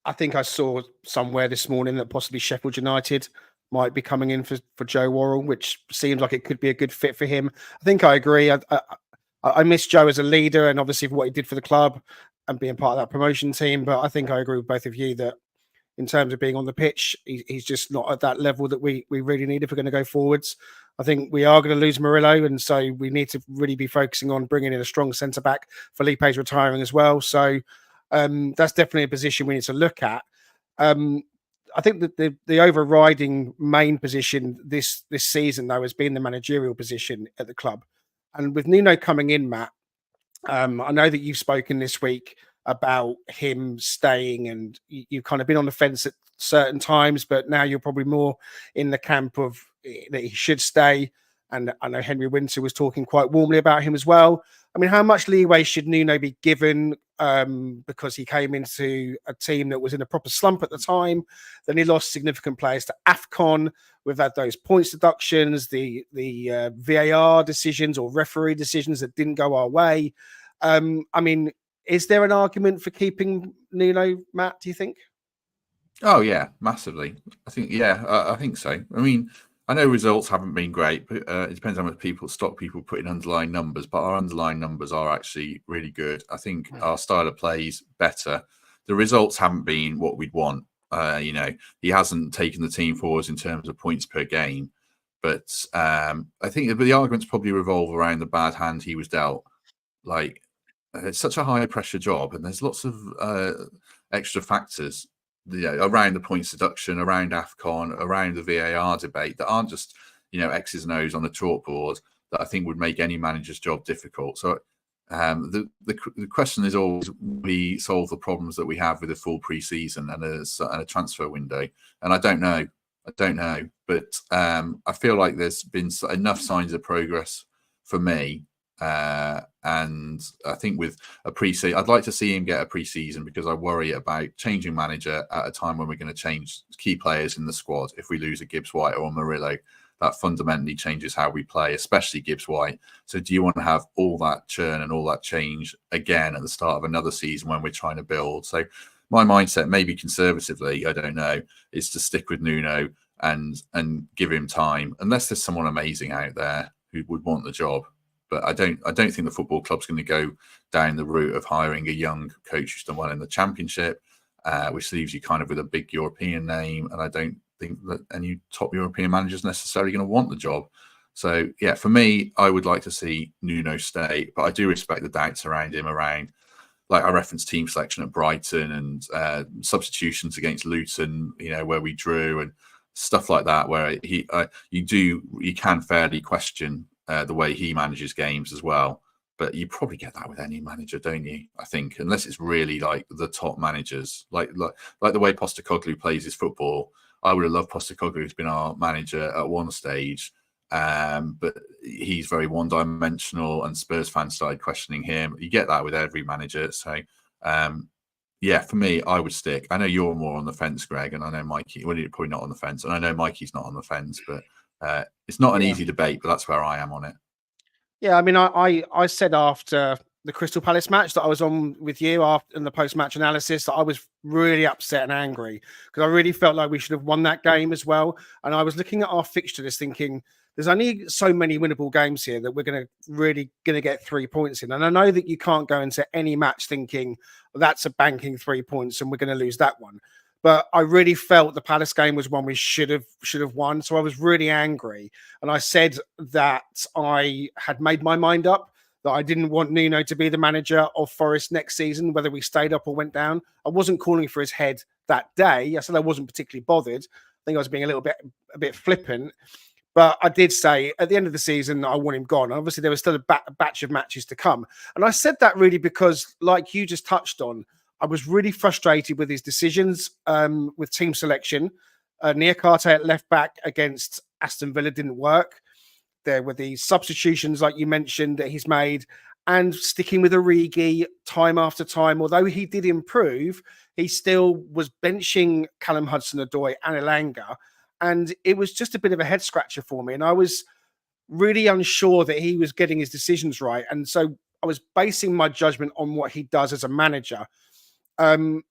I think I saw somewhere this morning that possibly Sheffield United might be coming in for Joe Worrell, which seems like it could be a good fit for him. I think I agree. I miss Joe as a leader and obviously for what he did for the club and being part of that promotion team. But I think I agree with both of you that in terms of being on the pitch, he's just not at that level that we really need if we're going to go forwards. I think we are going to lose Murillo, and so we need to really be focusing on bringing in a strong centre-back. Felipe's retiring as well. So that's definitely a position we need to look at. I think that the overriding main position this season, though, has been the managerial position at the club. And with Nuno coming in, Matt, I know that you've spoken this week about him staying, and you've kind of been on the fence at certain times, but now you're probably more in the camp of that he should stay. And I know Henry Winter was talking quite warmly about him as well. I mean, how much leeway should Nuno be given? Because he came into a team that was in a proper slump at the time. Then he lost significant players to AFCON. We've had those points deductions, the VAR decisions or referee decisions that didn't go our way. I mean, is there an argument for keeping Nuno, Matt, do you think? Oh yeah, massively. I think I think so. I mean, I know results haven't been great, but it depends how much stock people put in underlying numbers. But our underlying numbers are actually really good. I think our style of play is better. The results haven't been what we'd want. He hasn't taken the team forwards in terms of points per game, but I think the arguments probably revolve around the bad hand he was dealt. Like, it's such a high pressure job, and there's lots of extra factors around the points deduction, around AFCON, around the VAR debate that aren't just X's and O's on the chalkboard that I think would make any manager's job difficult. So the question is always, we solve the problems that we have with a full pre-season and a transfer window, and I don't know, but I feel like there's been enough signs of progress for me. And I think with a pre-season, I'd like to see him get a pre-season, because I worry about changing manager at a time when we're going to change key players in the squad. If we lose a Gibbs White or Murillo, that fundamentally changes how we play, especially Gibbs White. So do you want to have all that churn and all that change again at the start of another season when we're trying to build? So my mindset, maybe conservatively, I don't know, is to stick with Nuno and give him time, unless there's someone amazing out there who would want the job. But I don't think the football club's going to go down the route of hiring a young coach who's done well in the Championship, which leaves you kind of with a big European name. And I don't think that any top European manager is necessarily going to want the job. So, yeah, for me, I would like to see Nuno stay. But I do respect the doubts around him, like I referenced team selection at Brighton and substitutions against Luton, where we drew and stuff like that, where you can fairly question the way he manages games as well. But you probably get that with any manager, don't you? I think, unless it's really like the top managers, like the way Postecoglou plays his football. I would have loved Postecoglou, who's been our manager at one stage, but he's very one-dimensional, and Spurs fans started questioning him. You get that with every manager. So, yeah, for me, I would stick. I know you're more on the fence, Greg, and I know Mikey. Well, you're probably not on the fence, and I know Mikey's not on the fence, but it's not an easy debate, but that's where I am on it. Yeah, I mean, I said after the Crystal Palace match that I was on with you in the post-match analysis that I was really upset and angry, because I really felt like we should have won that game as well. And I was looking at our fixture list thinking, there's only so many winnable games here that we're really going to get 3 points in. And I know that you can't go into any match thinking, well, that's a banking 3 points and we're going to lose that one. But I really felt the Palace game was one we should have won. So I was really angry. And I said that I had made my mind up, that I didn't want Nuno to be the manager of Forest next season, whether we stayed up or went down. I wasn't calling for his head that day. I said I wasn't particularly bothered. I think I was being a bit flippant. But I did say at the end of the season, I want him gone. Obviously, there was still a batch of matches to come. And I said that really because, like you just touched on, I was really frustrated with his decisions with team selection. Niakate at left back against Aston Villa didn't work. There were the substitutions, like you mentioned, that he's made, and sticking with Origi time after time. Although he did improve, he still was benching Callum Hudson-Odoi and Elanga. And it was just a bit of a head scratcher for me. And I was really unsure that he was getting his decisions right. And so I was basing my judgment on what he does as a manager. And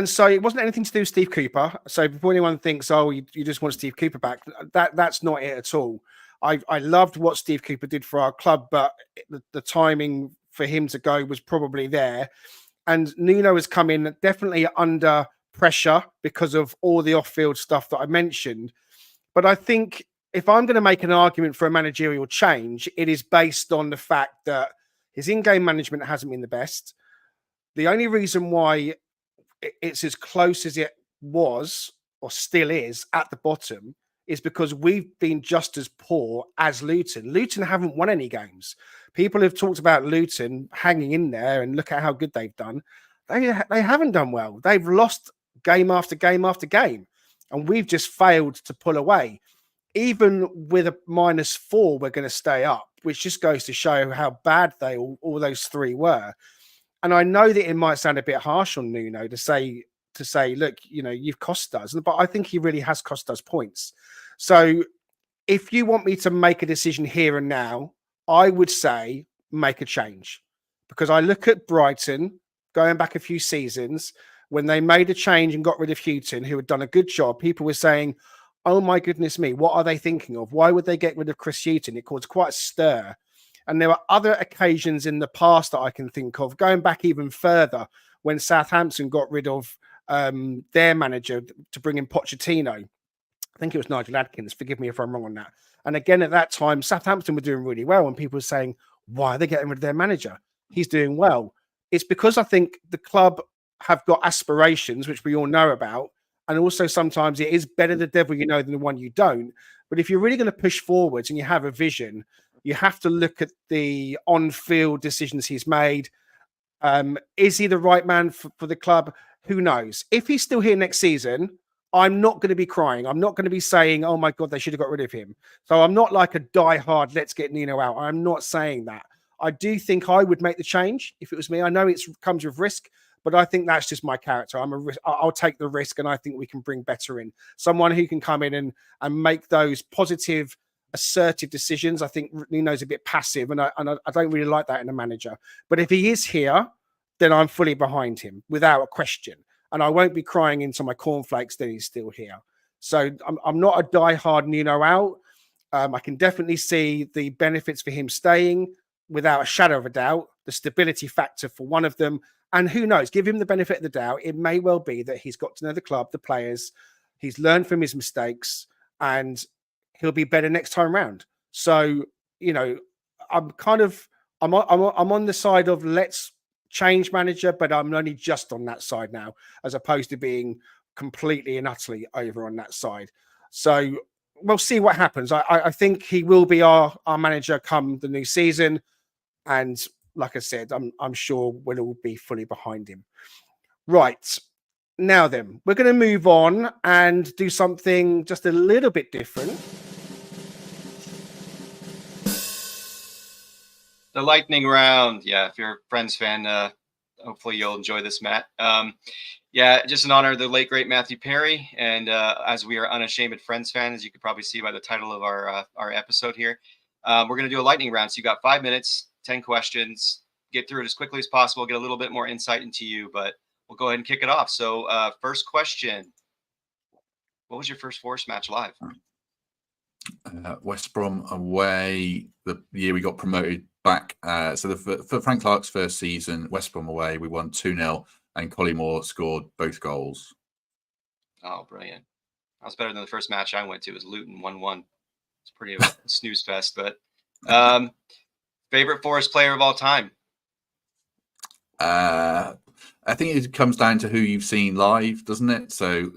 so it wasn't anything to do with Steve Cooper. So before anyone thinks, oh, you just want Steve Cooper back, that's not it at all. I loved what Steve Cooper did for our club, but the timing for him to go was probably there. And Nuno has come in definitely under pressure because of all the off-field stuff that I mentioned. But I think if I'm going to make an argument for a managerial change, it is based on the fact that his in-game management hasn't been the best. The only reason why it's as close as it was or still is at the bottom is because we've been just as poor as Luton. Luton haven't won any games. People have talked about Luton hanging in there and look at how good they've done. They haven't done well. They've lost game after game after game, and we've just failed to pull away. Even with a -4, we're going to stay up, which just goes to show how bad all those three were. And I know that it might sound a bit harsh on Nuno to say, look, you've cost us, but I think he really has cost us points. So if you want me to make a decision here and now, I would say make a change, because I look at Brighton going back a few seasons. when they made a change and got rid of Houghton, who had done a good job, people were saying, oh my goodness me, what are they thinking of? Why would they get rid of Chris Houghton? It caused quite a stir. And there were other occasions in the past that I can think of, going back even further, when Southampton got rid of their manager to bring in Pochettino. I think it was Nigel Adkins. Forgive me if I'm wrong on that. And again, at that time, Southampton were doing really well. And people were saying, why are they getting rid of their manager? He's doing well. It's because I think the club have got aspirations, which we all know about. And also sometimes it is better the devil you know than the one you don't. But if you're really going to push forwards and you have a vision, you have to look at the on-field decisions he's made. Is he the right man for the club? Who knows? If he's still here next season, I'm not going to be crying. I'm not going to be saying, oh my God, they should have got rid of him. So I'm not like a die-hard, let's get Nuno out. I'm not saying that. I do think I would make the change if it was me. I know it comes with risk, but I think that's just my character. I'll take the risk, and I think we can bring better in. Someone who can come in and make those positive, assertive decisions. I think Nuno's a bit passive, and I don't really like that in a manager. But if he is here, then I'm fully behind him without a question. And I won't be crying into my cornflakes that he's still here. So I'm not a die-hard Nuno out. I can definitely see the benefits for him staying without a shadow of a doubt, the stability factor for one of them. And who knows, give him the benefit of the doubt. It may well be that he's got to know the club, the players, he's learned from his mistakes, and he'll be better next time round. So, you know, I'm on the side of let's change manager, but I'm only just on that side now, as opposed to being completely and utterly over on that side. So we'll see what happens. I think he will be our manager come the new season. And like I said, I'm sure we'll all be fully behind him. Right. Now then, we're going to move on and do something just a little bit different. The lightning round. Yeah, if you're a Friends fan, hopefully you'll enjoy this, Matt. Yeah, just in honor of the late, great Matthew Perry. And as we are unashamed Friends fans, as you could probably see by the title of our episode here, we're going to do a lightning round. So you got 5 minutes, 10 questions. Get through it as quickly as possible, get a little bit more insight into you, but we'll go ahead and kick it off. So first question. What was your first Forest match live? West Brom away, the year we got promoted back. So for Frank Clark's first season, West Brom away, we won 2-0 and Collymore scored both goals. Oh, brilliant. That was better than the first match I went to. It was Luton 1-1. It's pretty a snooze fest, but favorite Forest player of all time? I think it comes down to who you've seen live, doesn't it? So,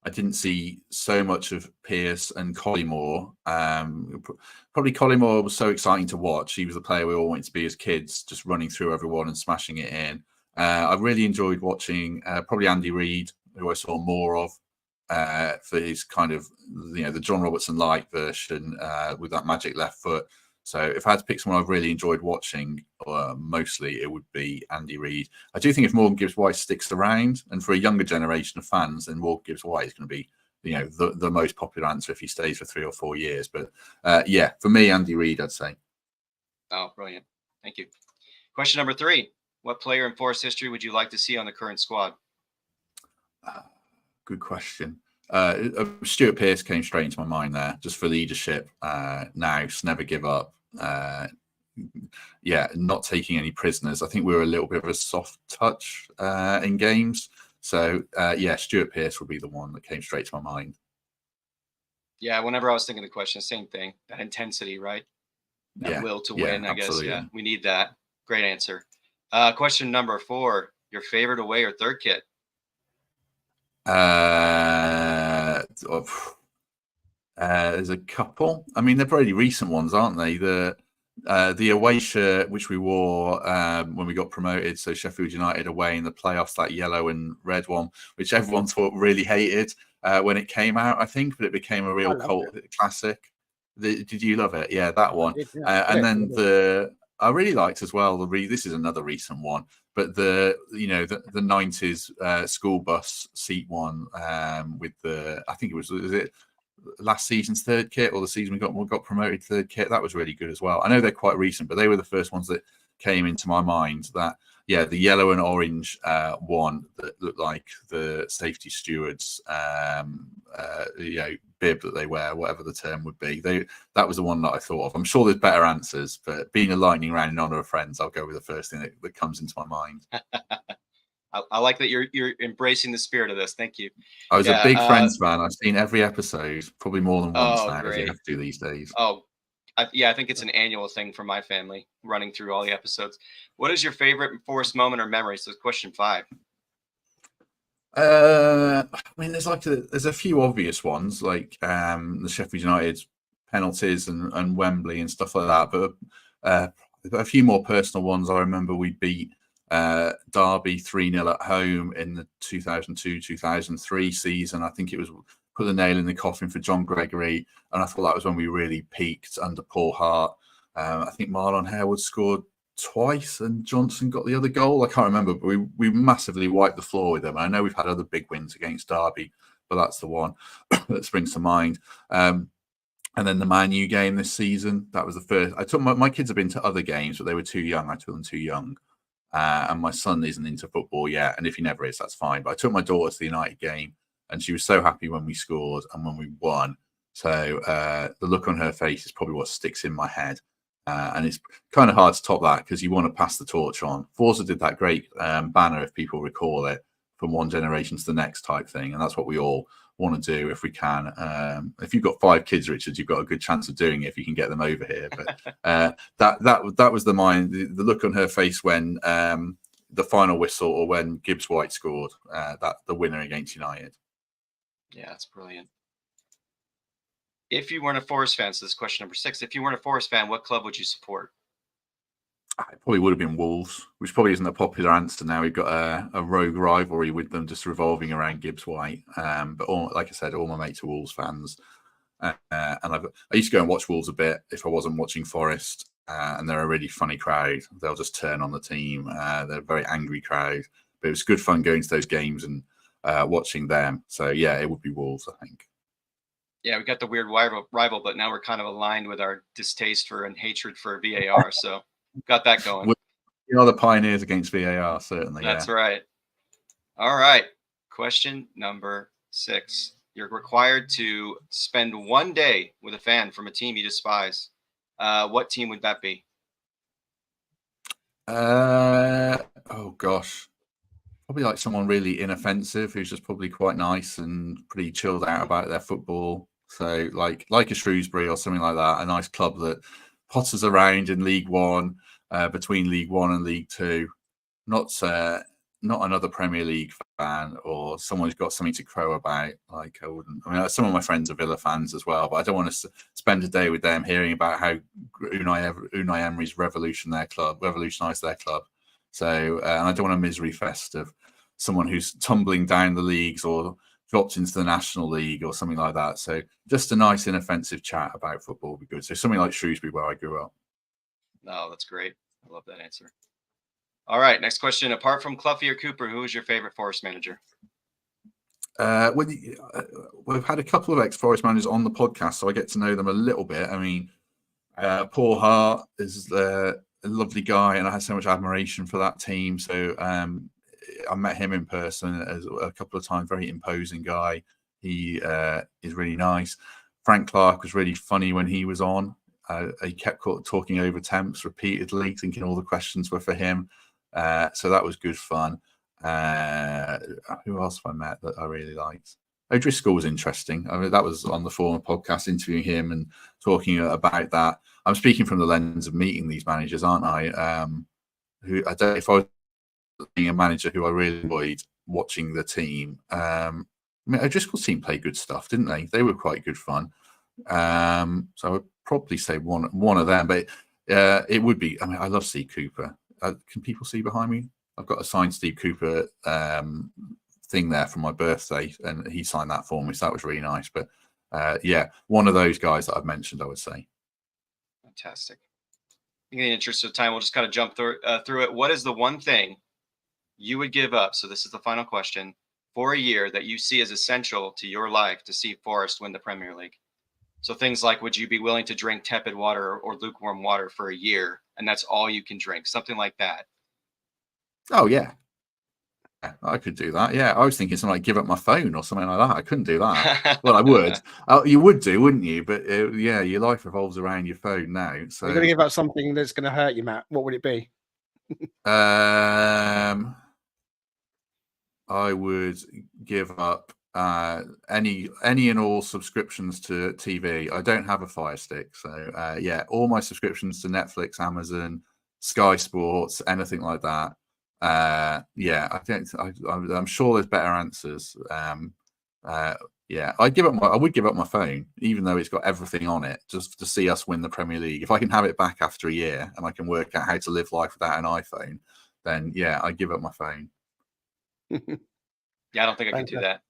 I didn't see so much of Pearce and Collymore. Probably Collymore was so exciting to watch. He was the player we all wanted to be as kids, just running through everyone and smashing it in. I really enjoyed watching probably Andy Reid, who I saw more of for his kind of, the John Robertson-like version with that magic left foot. So if I had to pick someone I've really enjoyed watching, mostly it would be Andy Reid. I do think if Morgan Gibbs-White sticks around, and for a younger generation of fans, then Morgan Gibbs-White is going to be, the most popular answer if he stays for 3 or 4 years. But yeah, for me, Andy Reid, I'd say. Oh, brilliant. Thank you. Question number 3. What player in Forest history would you like to see on the current squad? Good question. Stuart Pearce came straight into my mind there, just for leadership. Nous, never give up. Not taking any prisoners. I think we were a little bit of a soft touch in games. So Stuart Pearce would be the one that came straight to my mind. Yeah, whenever I was thinking the question, same thing. That intensity, right? That will to win, I guess. Yeah, we need that. Great answer. Question number 4. Your favorite away or third kit? There's a couple. I mean, they're pretty recent ones, aren't they? The away shirt which we wore when we got promoted, so Sheffield United away in the playoffs, that yellow and red one, which everyone thought really hated when it came out, I think, but it became a real cult classic. Did you love it? Yeah, that one. And then I really liked as well. This is another recent one, but the 90s school bus seat one with I think was it last season's third kit or the season we got promoted third kit. That was really good as well. I know they're quite recent, but they were the first ones that came into my mind. That the yellow and orange one that looked like the safety stewards, bib that they wear, whatever the term would be. That was the one that I thought of. I'm sure there's better answers, but being a lightning round in honor of friends, I'll go with the first thing that comes into my mind. I like that you're embracing the spirit of this. Thank you. I was a big Friends fan. I've seen every episode, probably more than once now, as you have to do these days. I think it's an annual thing for my family, running through all the episodes. What is your favorite Forest moment or memory? So question 5. I mean, there's a few obvious ones, like the Sheffield United penalties and Wembley and stuff like that. But a few more personal ones. I remember we beat Derby 3-0 at home in the 2002-2003 season. I think it was put the nail in the coffin for John Gregory, and I thought that was when we really peaked under Paul Hart. I think Marlon Harewood scored twice and Johnson got the other goal. I can't remember, but we massively wiped the floor with them. I know we've had other big wins against Derby, but that's the one that springs to mind. And then the Man U game this season, that was the first. I took my kids have been to other games, but they were too young. I took them too young. And my son isn't into football yet. And if he never is, that's fine. But I took my daughter to the United game, and she was so happy when we scored and when we won. So the look on her face is probably what sticks in my head. And it's kind of hard to top that because you want to pass the torch on. Forza did that great banner, if people recall it, from one generation to the next type thing. And that's what we all want to do if we can. If you've got 5 kids, Richard, you've got a good chance of doing it if you can get them over here. But that was the look on her face when the final whistle, or when Gibbs White scored the winner against United. Yeah, that's brilliant. If you weren't a Forest fan, so this is question number 6. If you weren't a Forest fan, what club would you support? It probably would have been Wolves, which probably isn't a popular answer now. We've got a rogue rivalry with them just revolving around Gibbs White. But like I said, all my mates are Wolves fans. And I used to go and watch Wolves a bit if I wasn't watching Forest. And they're a really funny crowd. They'll just turn on the team. They're a very angry crowd. But it was good fun going to those games and watching them. So, yeah, it would be Wolves, I think. Yeah, we got the weird rival, but now we're kind of aligned with our distaste for and hatred for VAR. So got that going. You know, the pioneers against VAR, certainly. That's right. All right. Question number 6. You're required to spend one day with a fan from a team you despise. What team would that be? Oh, gosh. Probably like someone really inoffensive who's just probably quite nice and pretty chilled out about their football. So like a Shrewsbury or something like that, a nice club that potters around in League One, between League One and League Two. Not another Premier League fan or someone who's got something to crow about. Like I mean, some of my friends are Villa fans as well, but I don't want to spend a day with them hearing about how Unai Emery's revolutionised their club. So, and I don't want a misery fest of someone who's tumbling down the leagues or dropped into the National League or something like that. So just a nice, inoffensive chat about football would be good. So something like Shrewsbury, where I grew up. Oh, that's great. I love that answer. All right, next question. Apart from Cloughie or Cooper, who is your favorite Forest manager? We've had a couple of ex-Forest managers on the podcast, so I get to know them a little bit. I mean, Paul Hart is a lovely guy, and I had so much admiration for that team. So I met him in person a couple of times. Very imposing guy. He is really nice. Frank Clark was really funny when he was on. He kept talking over temps repeatedly, thinking all the questions were for him. So that was good fun. Who else have I met that I really liked? O'Driscoll was interesting. I mean, that was on the former podcast, interviewing him and talking about that. I'm speaking from the lens of meeting these managers, aren't I? If I was being a manager who I really enjoyed watching the team. I mean, O'Driscoll's team played good stuff, didn't they? They were quite good fun. So I would probably say one of them, but it would be. I mean, I love Steve Cooper. Can people see behind me? I've got a signed Steve Cooper thing there from my birthday, and he signed that for me, so that was really nice. But yeah, one of those guys that I've mentioned, I would say. Fantastic. In the interest of time, we'll just kind of jump through it. What is the one thing you would give up? So this is the final question, for a year that you see as essential to your life to see Forest win the Premier League. So things like, would you be willing to drink tepid water or lukewarm water for a year, and that's all you can drink? Something like that. Oh yeah, I could do that. Yeah, I was thinking something like give up my phone or something like that. I couldn't do that. Well, I would. You would do, wouldn't you? But yeah, your life revolves around your phone now. So You're going to give up something that's going to hurt you, Matt. What would it be? I would give up any and all subscriptions to TV. I don't have a Fire Stick, so yeah, all my subscriptions to Netflix, Amazon, Sky Sports, anything like that. Yeah, I'm sure there's better answers. Yeah, I would give up my phone, even though it's got everything on it, just to see us win the Premier League. If I can have it back after a year and I can work out how to live life without an iPhone, then yeah, I give up my phone. Yeah, I don't think I could do that.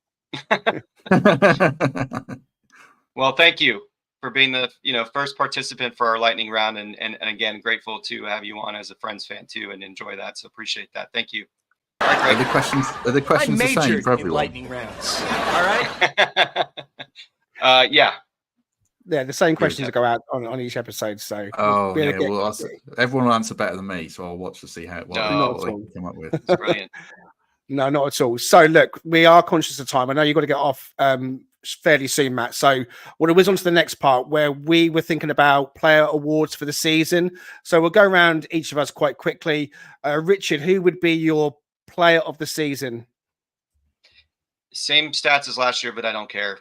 Well, thank you for being the first participant for our lightning round, and again, grateful to have you on as a Friends fan too, and enjoy that. So appreciate that. Thank you. All right, Are the questions the same for everyone? Lightning rounds. All right. Yeah. Yeah, the same questions that go out on each episode. So everyone will answer better than me, so I'll watch to see what they can come up with. It's brilliant. No, not at all. So look, we are conscious of time. I know you've got to get off fairly soon, Matt. So we'll whiz on to the next part where we were thinking about player awards for the season. So we'll go around each of us quite quickly. Richard, who would be your player of the season? Same stats as last year, but I don't care.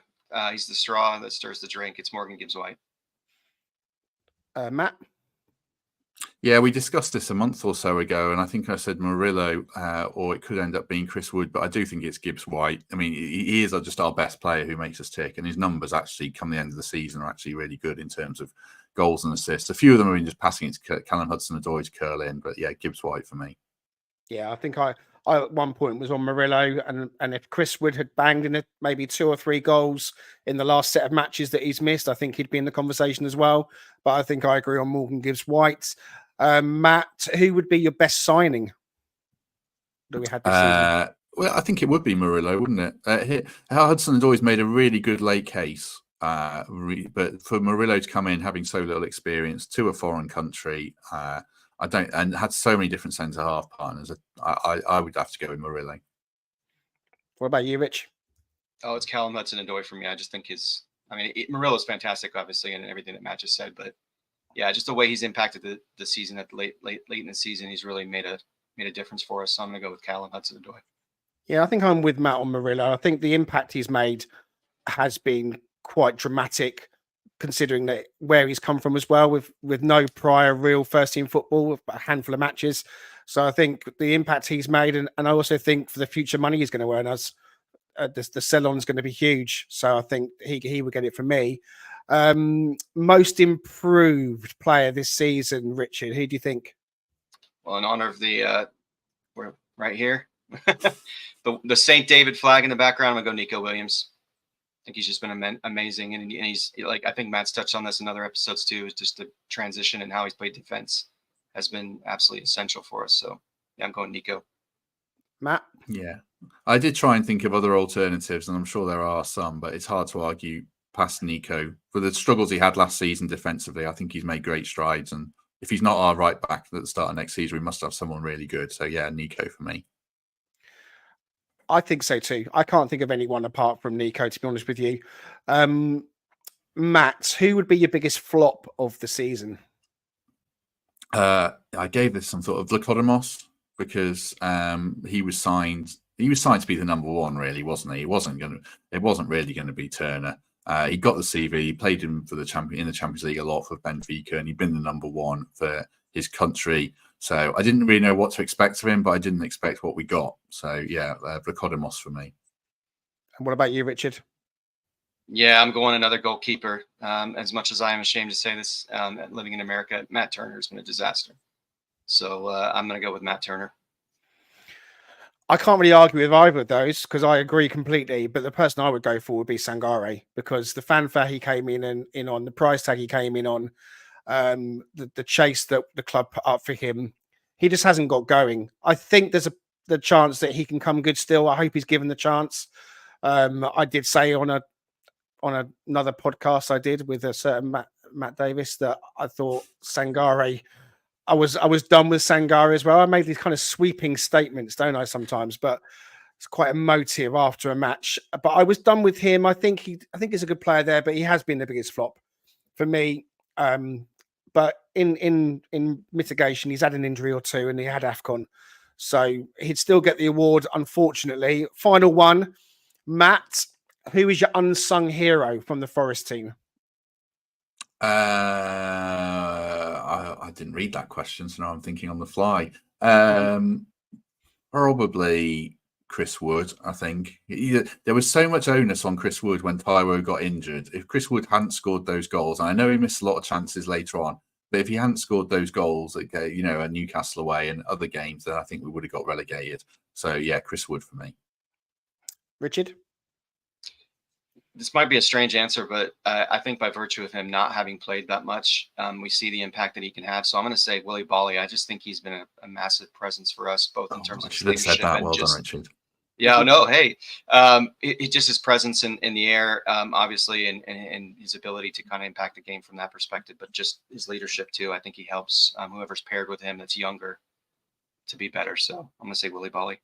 He's the straw that stirs the drink. It's Morgan Gibbs-White. Matt? Yeah, we discussed this a month or so ago, and I think I said Murillo, or it could end up being Chris Wood, but I do think it's Gibbs-White. I mean, he is just our best player who makes us tick, and his numbers actually come the end of the season are actually really good in terms of goals and assists. A few of them have been just passing it to Callum Hudson-Odoi to curl in, but yeah, Gibbs-White for me. Yeah, I think I at one point was on Murillo, and if Chris Wood had banged in maybe 2 or 3 goals in the last set of matches that he's missed, I think he'd be in the conversation as well. But I think I agree on Morgan Gibbs-White. Matt, who would be your best signing that we had this season? Well, I think it would be Murillo, wouldn't it? Hudson-Odoi's made a really good late case, but for Murillo to come in having so little experience to a foreign country, and had so many different centre half partners, I would have to go with Murillo. What about you, Rich? Oh, it's Callum Hudson-Odoi for me. I just think Murillo's fantastic, obviously, and everything that Matt just said, but yeah, just the way he's impacted the season at the late in the season, he's really made a difference for us. So I'm going to go with Callum Hudson-Odoi. Yeah, I think I'm with Matt on Murillo. I think the impact he's made has been quite dramatic, considering that where he's come from as well, with no prior real first team football, with a handful of matches. So I think the impact he's made, and I also think for the future money he's going to earn us, the sell-on is going to be huge. So I think he would get it from me. Most improved player this season, Richard, who do you think? Well, in honor of we're right here, the St. David flag in the background, I'm gonna go Nico Williams. I think he's just been amazing, and he's like, I think Matt's touched on this in other episodes too. Is just the transition and how he's played defense has been absolutely essential for us. So yeah, I'm going Nico. Matt? Yeah, I did try and think of other alternatives, and I'm sure there are some, but it's hard to argue past Nico. For the struggles he had last season defensively, I think he's made great strides, and if he's not our right back at the start of next season, we must have someone really good. So yeah, Nico for me. I think so too. I can't think of anyone apart from Nico, to be honest with you. Matt, who would be your biggest flop of the season? I gave this some sort of Vlachodimos because he was signed. He was signed to be the number one, really, wasn't he? It wasn't really going to be Turner. He got the CV. He played him for in the Champions League a lot for Benfica, and he'd been the number one for his country. So I didn't really know what to expect of him, but I didn't expect what we got. So yeah, Vlachodimos for me. And what about you, Richard? Yeah, I'm going another goalkeeper. As much as I am ashamed to say this, living in America, Matt Turner has been a disaster. So I'm going to go with Matt Turner. I can't really argue with either of those because I agree completely. But the person I would go for would be Sangare, because the fanfare he came in on, the price tag he came in on, the chase that the club put up for him, he just hasn't got going. I think there's the chance that he can come good still. I hope he's given the chance. I did say on on another podcast I did with a certain Matt Davies that I thought Sangare. I was done with Sangare as well. I made these kind of sweeping statements, don't I, sometimes? But it's quite emotive after a match. But I was done with him. I think he's a good player there, but he has been the biggest flop for me. But in mitigation, he's had an injury or two, and he had AFCON, so he'd still get the award. Unfortunately, final one, Matt. Who is your unsung hero from the Forest team? I didn't read that question, so now I'm thinking on the fly. Probably Chris Wood, I think. There was so much onus on Chris Wood when Taiwo got injured. If Chris Wood hadn't scored those goals, and I know he missed a lot of chances later on, but if he hadn't scored those goals, at Newcastle away and other games, then I think we would have got relegated. So, yeah, Chris Wood for me. Richard? This might be a strange answer, but I think by virtue of him not having played that much, we see the impact that he can have. So I'm going to say Willy Bolly. I just think he's been a massive presence for us, both in terms of his leadership and well just, done, Richard. Yeah, no, hey, it just his presence in the air, obviously, and his ability to kind of impact the game from that perspective, but just his leadership too. I think he helps whoever's paired with him that's younger to be better. So I'm going to say Willy Bolly.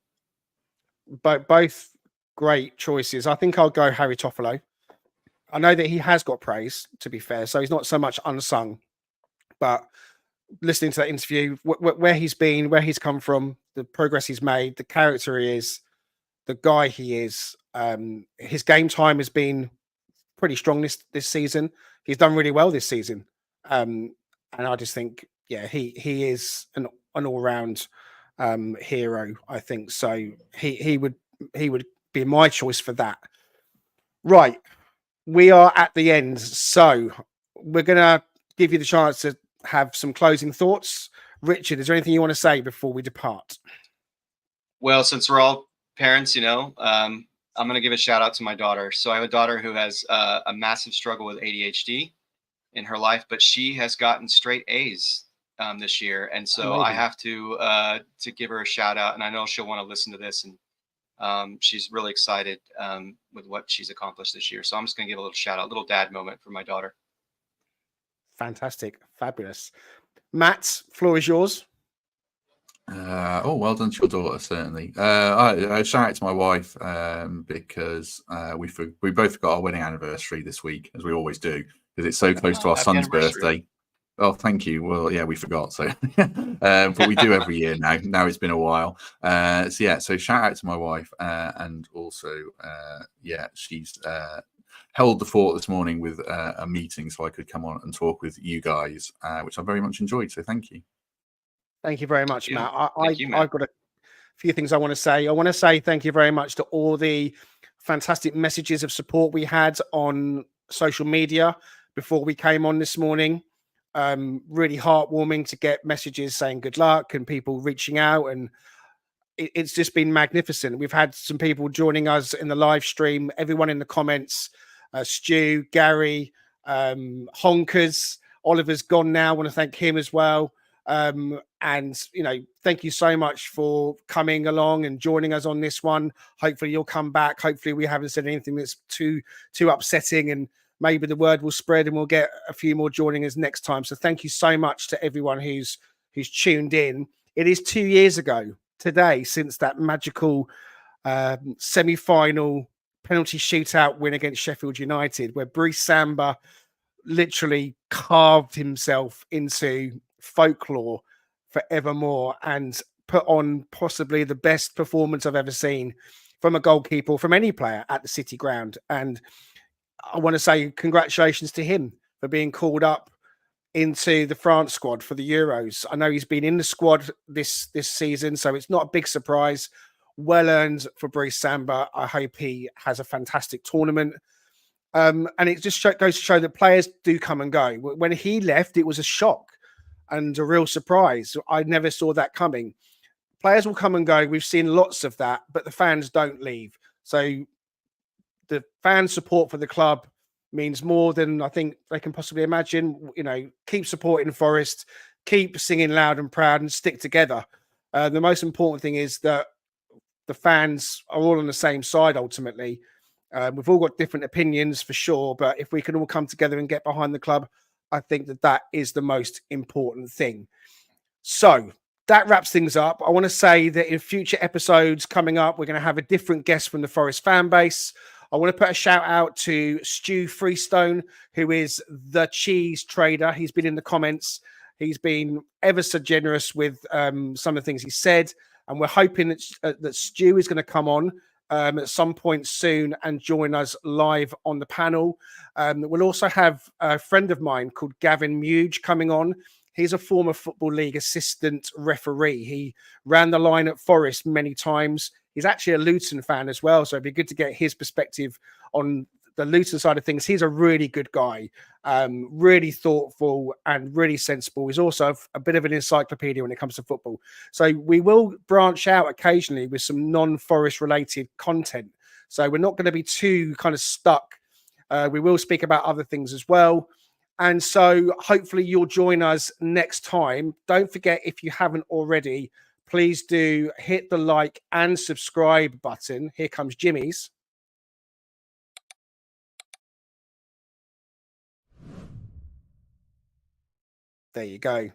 But both great choices. I think I'll go Harry Toffolo. I know that he has got praise, to be fair, so he's not so much unsung. But listening to that interview, where he's been, where he's come from, the progress he's made, the character he is, the guy he is, his game time has been pretty strong this season. He's done really well this season, and I just think, yeah, he is an all-round hero. I think so. He would be my choice for that. Right, we are at the end, so we're gonna give you the chance to have some closing thoughts. Richard, is there anything you want to say before we depart? Well, since we're all parents, I'm going to give a shout out to my daughter. So I have a daughter who has a massive struggle with ADHD in her life, but she has gotten straight A's this year. And so I have to give her a shout out, and I know she'll want to listen to this, and she's really excited with what she's accomplished this year. So I'm just going to give a little shout out, little dad moment for my daughter. Fantastic. Fabulous. Matt, floor is yours. Well done to your daughter, certainly. I shout out to my wife because we both got our wedding anniversary this week, as we always do, because it's so close to our son's birthday. Oh, thank you. Well, yeah, we forgot. So, but we do every year now. Now it's been a while. So shout out to my wife, and also, she's held the fort this morning with a meeting, so I could come on and talk with you guys, which I very much enjoyed. So, thank you. Thank you very much, Matt. Matt. I've got a few things I want to say. I want to say thank you very much to all the fantastic messages of support we had on social media before we came on this morning. Really heartwarming to get messages saying good luck and people reaching out, and it's just been magnificent. We've had some people joining us in the live stream, everyone in the comments, Stu, Gary, Honkers, Oliver's gone now. I want to thank him as well. And thank you so much for coming along and joining us on this one. Hopefully you'll come back. Hopefully we haven't said anything that's too upsetting, and maybe the word will spread and we'll get a few more joining us next time. So thank you so much to everyone who's tuned in. It is 2 years ago today since that magical semi-final penalty shootout win against Sheffield United, where Brice Samba literally carved himself into folklore forevermore and put on possibly the best performance I've ever seen from a goalkeeper, from any player at the City Ground. And I want to say congratulations to him for being called up into the France squad for the Euros. I know he's been in the squad this season, so it's not a big surprise. Well earned for Brice Samba. I hope he has a fantastic tournament. And it just goes to show that players do come and go. When he left, it was a shock and a real surprise. I never saw that coming. Players will come and go. We've seen lots of that, but the fans don't leave. So the fan support for the club means more than I think they can possibly imagine. Keep supporting Forest, keep singing loud and proud, and stick together. The most important thing is that the fans are all on the same side ultimately. We've all got different opinions for sure, but if we can all come together and get behind the club, I think that is the most important thing. So that wraps things up. I want to say that in future episodes coming up, we're going to have a different guest from the Forest fan base. I want to put a shout out to Stu Freestone, who is the cheese trader. He's been in the comments. He's been ever so generous with some of the things he said. And we're hoping that Stu is going to come on at some point soon and join us live on the panel. We'll also have a friend of mine called Gavin Muge coming on. He's a former Football League assistant referee. He ran the line at Forest many times. He's actually a Luton fan as well, so it'd be good to get his perspective on the Luton side of things. He's a really good guy, really thoughtful and really sensible. He's also a bit of an encyclopedia when it comes to football. So we will branch out occasionally with some non-Forest related content. So we're not going to be too kind of stuck. We will speak about other things as well. And so hopefully you'll join us next time. Don't forget, if you haven't already, please do hit the like and subscribe button. Here comes Jimmy's. There you go.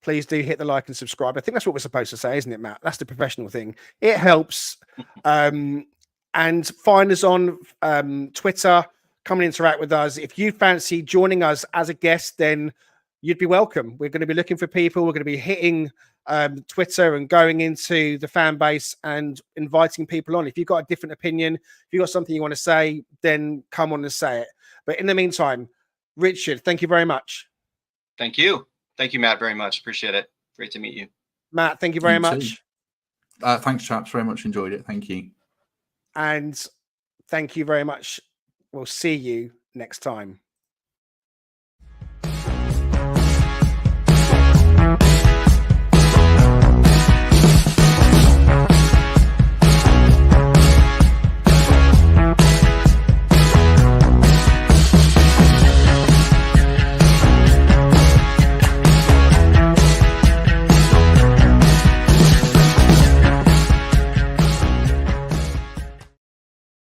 Please do hit the like and subscribe. I think that's what we're supposed to say, isn't it, Matt? That's the professional thing. It helps. And find us on Twitter. Come and interact with us. If you fancy joining us as a guest, then you'd be welcome. We're going to be looking for people. We're going to be hitting Twitter and going into the fan base and inviting people on. If you've got a different opinion, if you've got something you want to say, then come on and say it. But in the meantime, Richard, thank you very much. Thank you. Thank you, Matt, very much. Appreciate it. Great to meet you. Matt, thank you very much. Thanks, chaps. Very much enjoyed it. Thank you. And thank you very much. We'll see you next time.